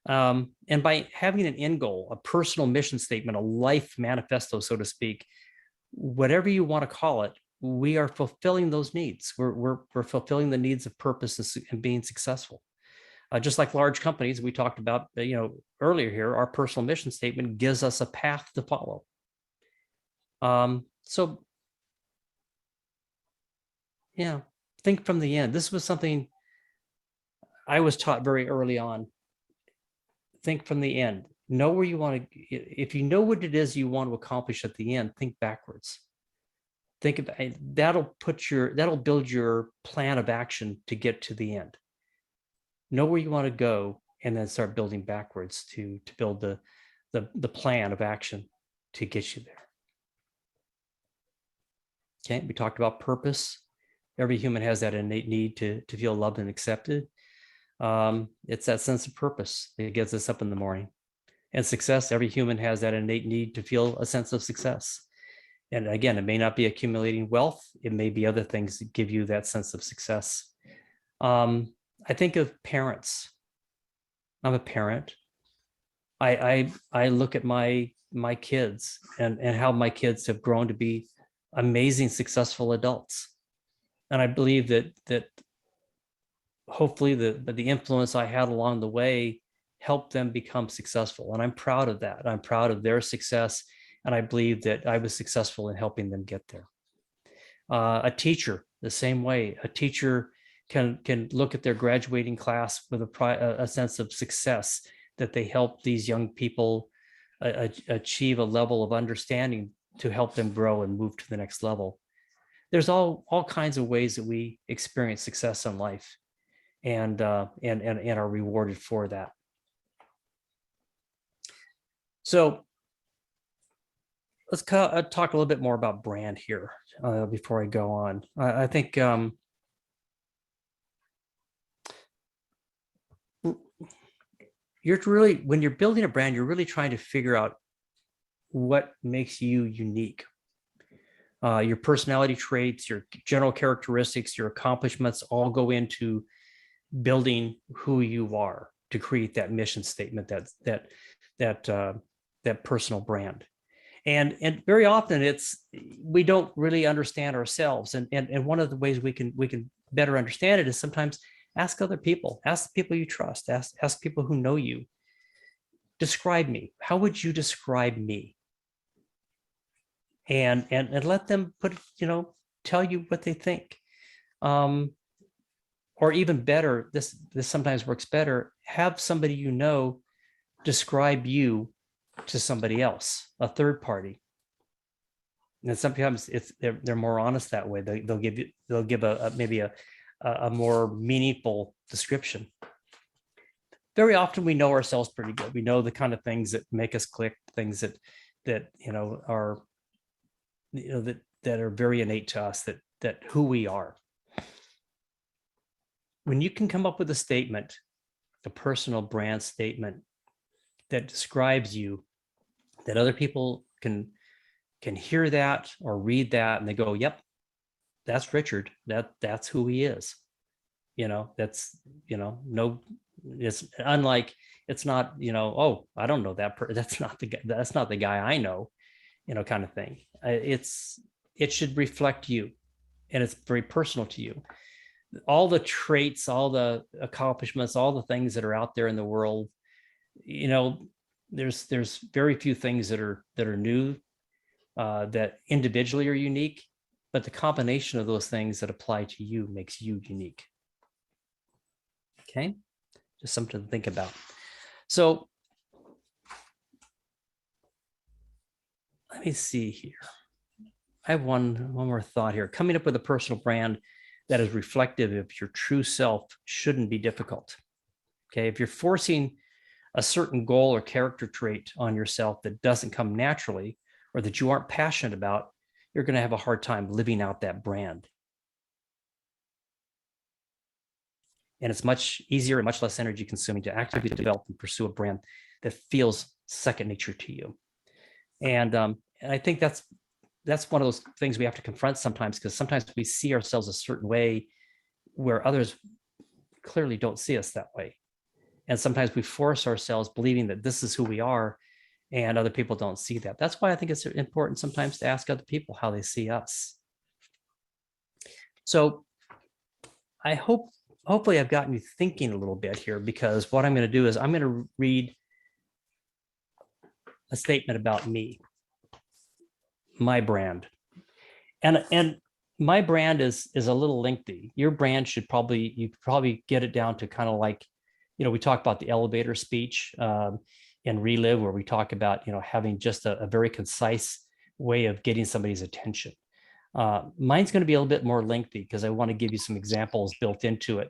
And by having an end goal, a personal mission statement, a life manifesto, so to speak, whatever you want to call it, we are fulfilling those needs. We're fulfilling the needs of purpose and being successful. Just like large companies we talked about, earlier here, our personal mission statement gives us a path to follow. So, think from the end. This was something I was taught very early on. Think from the end. Know where you want to. If you know what it is you want to accomplish at the end, think backwards. Think about that'll build your plan of action to get to the end. Know where you want to go, and then start building backwards to build the plan of action to get you there. Okay, we talked about purpose. Every human has that innate need to feel loved and accepted. It's that sense of purpose that gets us up in the morning. And success, every human has that innate need to feel a sense of success. And again, it may not be accumulating wealth. It may be other things that give you that sense of success. I think of parents. I'm a parent. I look at my kids and how my kids have grown to be amazing, successful adults. And I believe that hopefully the influence I had along the way helped them become successful. And I'm proud of that. I'm proud of their success. And I believe that I was successful in helping them get there. A teacher, the same way. A teacher can look at their graduating class with a sense of success, that they help these young people achieve a level of understanding to help them grow and move to the next level. There's all kinds of ways that we experience success in life, and are rewarded for that. So let's talk a little bit more about brand here before I go on. I think you're really, when you're building a brand, you're really trying to figure out what makes you unique. Your personality traits, your general characteristics, your accomplishments all go into building who you are to create that mission statement, that personal brand. And very often we don't really understand ourselves. And one of the ways we can better understand it is sometimes ask other people, ask the people you trust, ask people who know you. Describe me. How would you describe me? And let them tell you what they think. Or even better, this sometimes works better, have somebody you know describe you to somebody else, a third party. And sometimes they're more honest that way. They'll give maybe a more meaningful description. Very often we know ourselves pretty good. We know the kind of things that make us click, things that are that are very innate to us, that who we are. When you can come up with a statement, a personal brand statement that describes you, that other people can hear that or read that and they go, yep, that's Richard. That's who he is. That's, no, it's unlike, it's not, oh, I don't know that that's not the guy I know, kind of thing. It should reflect you, and it's very personal to you. All the traits, all the accomplishments, all the things that are out there in the world, there's very few things that are new, that individually are unique, but the combination of those things that apply to you makes you unique. Okay, just something to think about. So let me see here. I have one more thought here. Coming up with a personal brand that is reflective of your true self shouldn't be difficult. Okay, if you're forcing a certain goal or character trait on yourself that doesn't come naturally, or that you aren't passionate about, you're going to have a hard time living out that brand. And it's much easier and much less energy consuming to actively develop and pursue a brand that feels second nature to you. And I think that's one of those things we have to confront sometimes, because sometimes we see ourselves a certain way where others clearly don't see us that way. And sometimes we force ourselves believing that this is who we are, and other people don't see that. That's why I think it's important sometimes to ask other people how they see us. So I hopefully I've gotten you thinking a little bit here, because what I'm going to do is I'm going to read a statement about me, my brand. And my brand is a little lengthy. Your brand you probably get it down to kind of like, we talk about the elevator speech in Relive, where we talk about, having just a very concise way of getting somebody's attention. Mine's going to be a little bit more lengthy because I want to give you some examples built into it.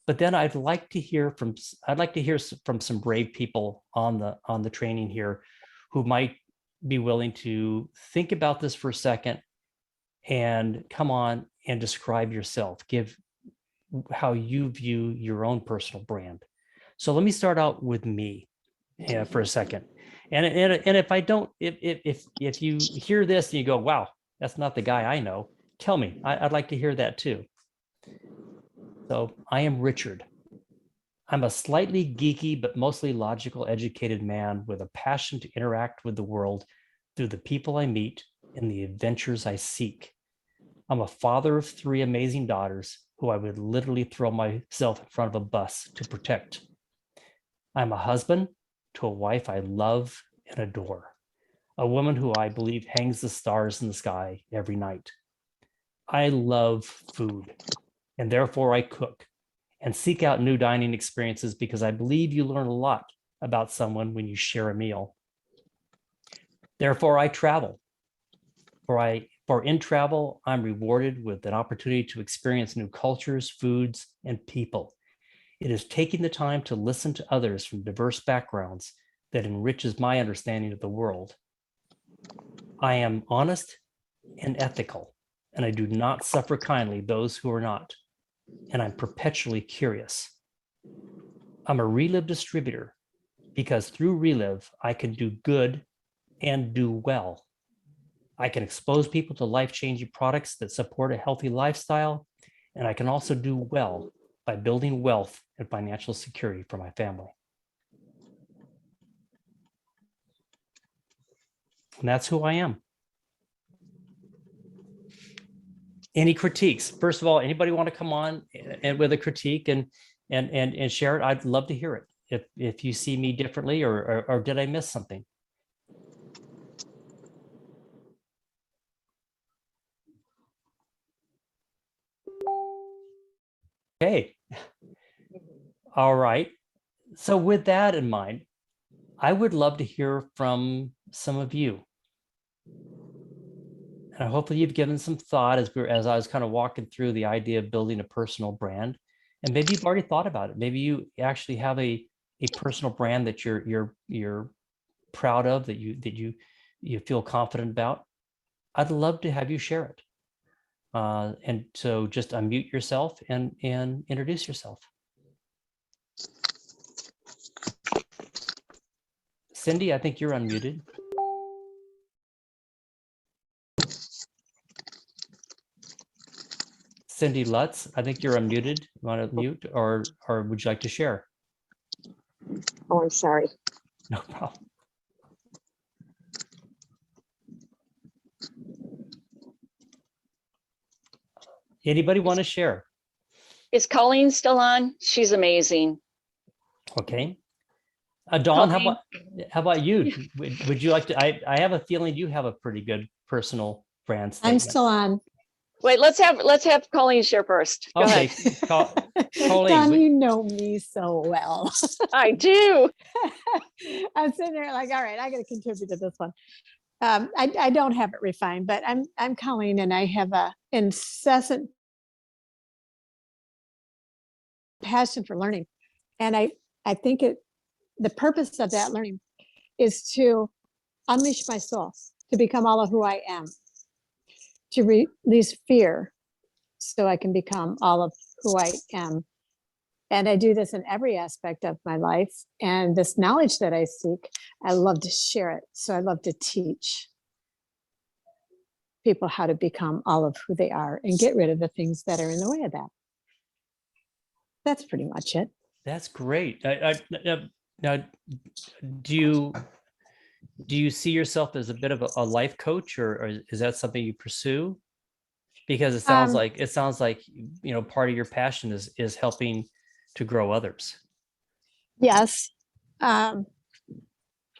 But then I'd like to hear from some brave people on the training here who might be willing to think about this for a second and come on and describe yourself, give how you view your own personal brand. So let me start out with me for a second. And if I don't, if you hear this and you go, wow, that's not the guy I know, tell me. I'd like to hear that too. So I am Richard. I'm a slightly geeky, but mostly logical, educated man with a passion to interact with the world through the people I meet and the adventures I seek. I'm a father of 3 amazing daughters who I would literally throw myself in front of a bus to protect. I'm a husband to a wife I love and adore, a woman who I believe hangs the stars in the sky every night. I love food, and therefore I cook and seek out new dining experiences because I believe you learn a lot about someone when you share a meal. Therefore, I travel. For in travel, I'm rewarded with an opportunity to experience new cultures, foods, and people. It is taking the time to listen to others from diverse backgrounds that enriches my understanding of the world. I am honest and ethical, and I do not suffer kindly those who are not. And I'm perpetually curious. I'm a Relive distributor because through Relive, I can do good and do well. I can expose people to life-changing products that support a healthy lifestyle, and I can also do well by building wealth and financial security for my family. And that's who I am. Any critiques? First of all, anybody want to come on and with a critique and share it? I'd love to hear it. If you see me differently, or did I miss something? Okay. All right. So with that in mind, I would love to hear from some of you. And hopefully you've given some thought as I was kind of walking through the idea of building a personal brand. And maybe you've already thought about it. Maybe you actually have a personal brand that you're proud of, that you feel confident about. I'd love to have you share it. And so just unmute yourself and introduce yourself. Cindy, I think you're unmuted. Cindy Lutz, I think you're unmuted. You want to mute, or would you like to share?
Oh, I'm sorry.
No problem. Anybody want to share?
Is Colleen still on? She's amazing.
Okay. Dawn,
Colleen?
how about you? Would you like to? I have a feeling you have a pretty good personal brand statement.
I'm still on.
Wait, let's have Colleen share first. Go
Okay,
ahead.
Colleen,
Don, you know me so well.
I do.
I'm sitting there like, all right, I got to contribute to this one. I don't have it refined, but I'm Colleen, and I have a incessant passion for learning, and I think the purpose of that learning is to unleash my soul, to become all of who I am, to release fear so I can become all of who I am. And I do this in every aspect of my life. And this knowledge that I seek, I love to share it. So I love to teach people how to become all of who they are and get rid of the things that are in the way of that. That's pretty much it.
That's great. Now, do you see yourself as a bit of a life coach, or is that something you pursue? Because it sounds like part of your passion is helping to grow others.
Yes,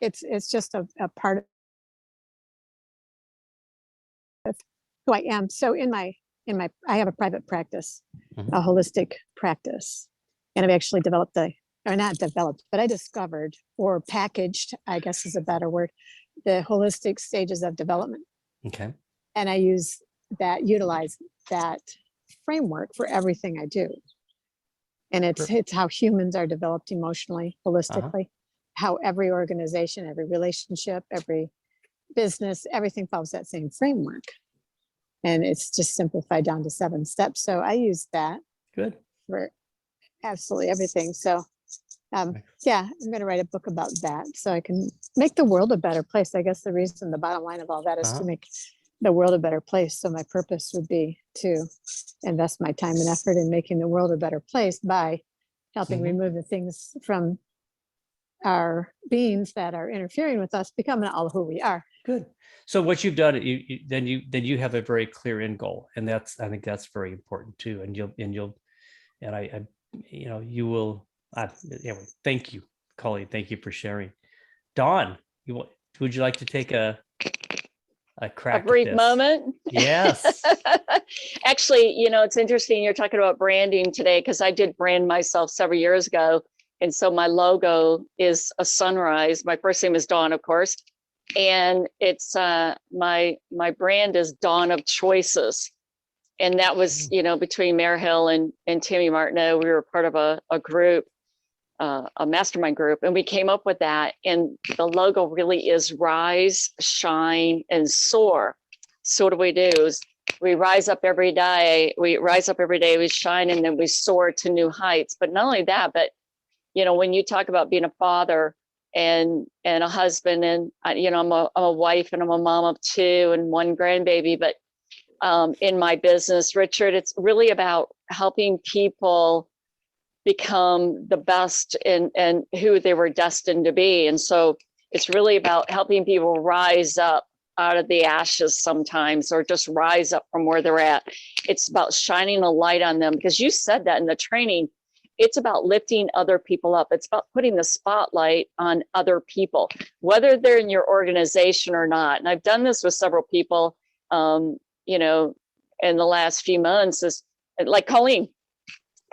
it's just a part of who I am. So I have a private practice,
Mhm.
a holistic practice, and I've actually I discovered or packaged, I guess is a better word, the holistic stages of development.
Okay.
And I utilize that framework for everything I do. And it's how humans are developed emotionally, holistically, how every organization, every relationship, every business, everything follows that same framework. And it's just simplified down to 7 steps. So I use that
Good.
for absolutely everything. So yeah, I'm going to write a book about that so I can make the world a better place. I guess the bottom line of all that is to make the world a better place. So my purpose would be to invest my time and effort in making the world a better place by helping remove the things from our beings that are interfering with us becoming all who we are.
Good. So what you've done, then you have a very clear end goal, and I think that's very important too. And I you will. Anyway, thank you, Colleen. Thank you for sharing. Dawn, would you like to take a crack
A
at
brief
this?
moment.
Yes.
Actually, it's interesting you're talking about branding today because I did brand myself several years ago. And so my logo is a sunrise. My first name is Dawn, of course. And it's my brand is Dawn of Choices. And that was, between Mayor Hill and Tammy Martineau. We were part of a group, a mastermind group, and we came up with that. And the logo really is rise, shine, and soar. So what do? Is we rise up every day. We shine, and then we soar to new heights. But not only that, but when you talk about being a father and a husband, and I'm a wife and I'm a mom of 2 and 1 grandbaby, but in my business, Richard, it's really about helping people become the best and who they were destined to be. And so it's really about helping people rise up out of the ashes sometimes, or just rise up from where they're at. It's about shining a light on them, because you said that in the training. It's about lifting other people up. It's about putting the spotlight on other people, whether they're in your organization or not. And I've done this with several people, in the last few months, is like Colleen.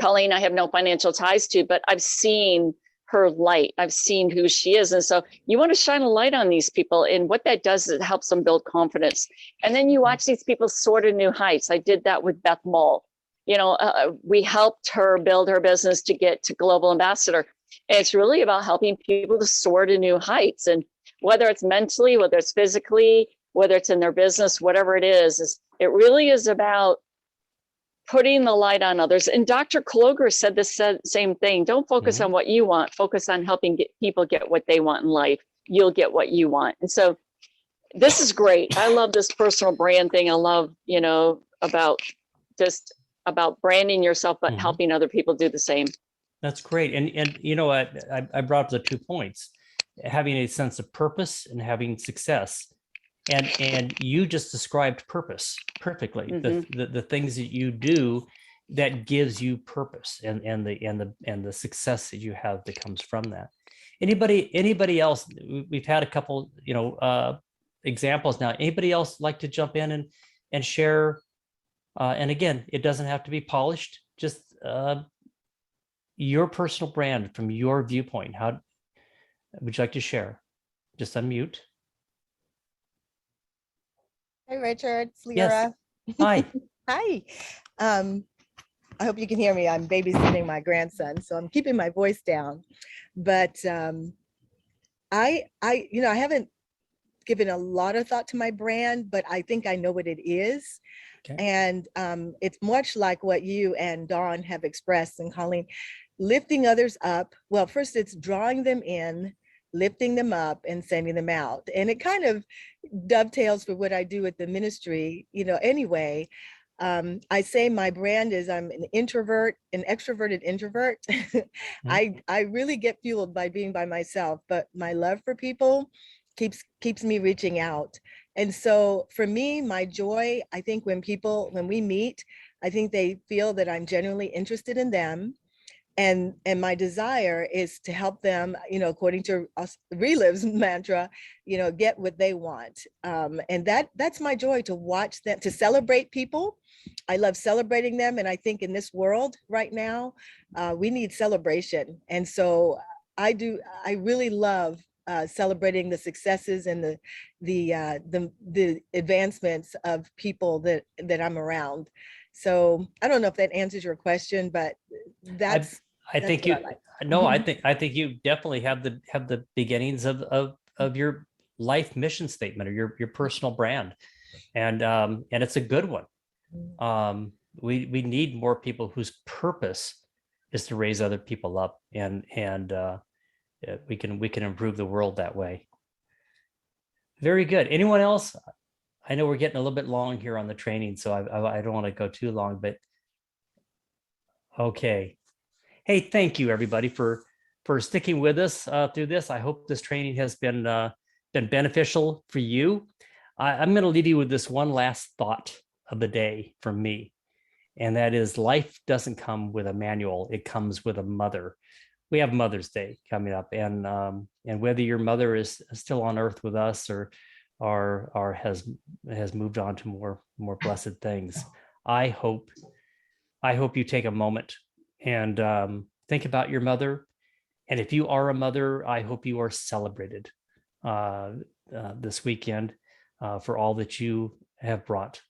Colleen, I have no financial ties to, but I've seen her light. I've seen who she is. And so you want to shine a light on these people. And what that does is it helps them build confidence. And then you watch these people soar to new heights. I did that with Beth Mull. We helped her build her business to get to global ambassador. And it's really about helping people to soar to new heights. And whether it's mentally, whether it's physically, whether it's in their business, whatever it is it really is about putting the light on others. And Dr. Kloger said the same thing. Don't focus on what you want, focus on helping people get what they want in life. You'll get what you want. And so this is great. I love this personal brand thing. I love, about branding yourself, but helping other people do the same.
That's great. And you know what, I brought up the 2 points: having a sense of purpose and having success. And you just described purpose perfectly. The things that you do that gives you purpose, and the success that you have that comes from that. Anybody else? We've had a couple, examples now. Anybody else like to jump in and share? And again, it doesn't have to be polished. Just your personal brand from your viewpoint. How would you like to share? Just unmute.
Hey, Richard, it's
Yes.
Lyra.
Hi.
Hi. I hope you can hear me. I'm babysitting my grandson, so I'm keeping my voice down. But I haven't given a lot of thought to my brand, but I think I know what it is. Okay. And it's much like what you and Dawn have expressed, and Colleen, lifting others up. Well, first it's drawing them in, lifting them up, and sending them out. And it kind of dovetails for what I do with the ministry, anyway. I say my brand is I'm an extroverted introvert. I really get fueled by being by myself, but my love for people keeps me reaching out. And so for me, my joy, I think when we meet, I think they feel that I'm genuinely interested in them. And my desire is to help them, according to Reliv's mantra, get what they want. And that's my joy, to watch them, to celebrate people. I love celebrating them. And I think in this world right now, we need celebration. And so I really love celebrating the successes and the advancements of people that I'm around. So I don't know if that answers your question, but I think
you definitely have the beginnings of your life mission statement, or your personal brand, and it's a good one. We need more people whose purpose is to raise other people up, and we can improve the world that way. Very good. Anyone else? I know we're getting a little bit long here on the training, so I don't want to go too long, but okay. Hey, thank you everybody for sticking with us through this. I hope this training has been been beneficial for you, I'm going to leave you with this one last thought of the day from me. And that is, life doesn't come with a manual. It comes with a mother. We have Mother's Day coming up, and whether your mother is still on earth with us or has moved on to more blessed things, I hope you take a moment and think about your mother. And if you are a mother, I hope you are celebrated this weekend for all that you have brought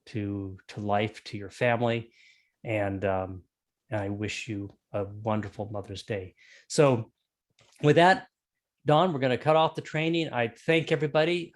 to life, to your family, and I wish you a wonderful Mother's Day. So with that, Dawn, we're going to cut off the training. I thank everybody.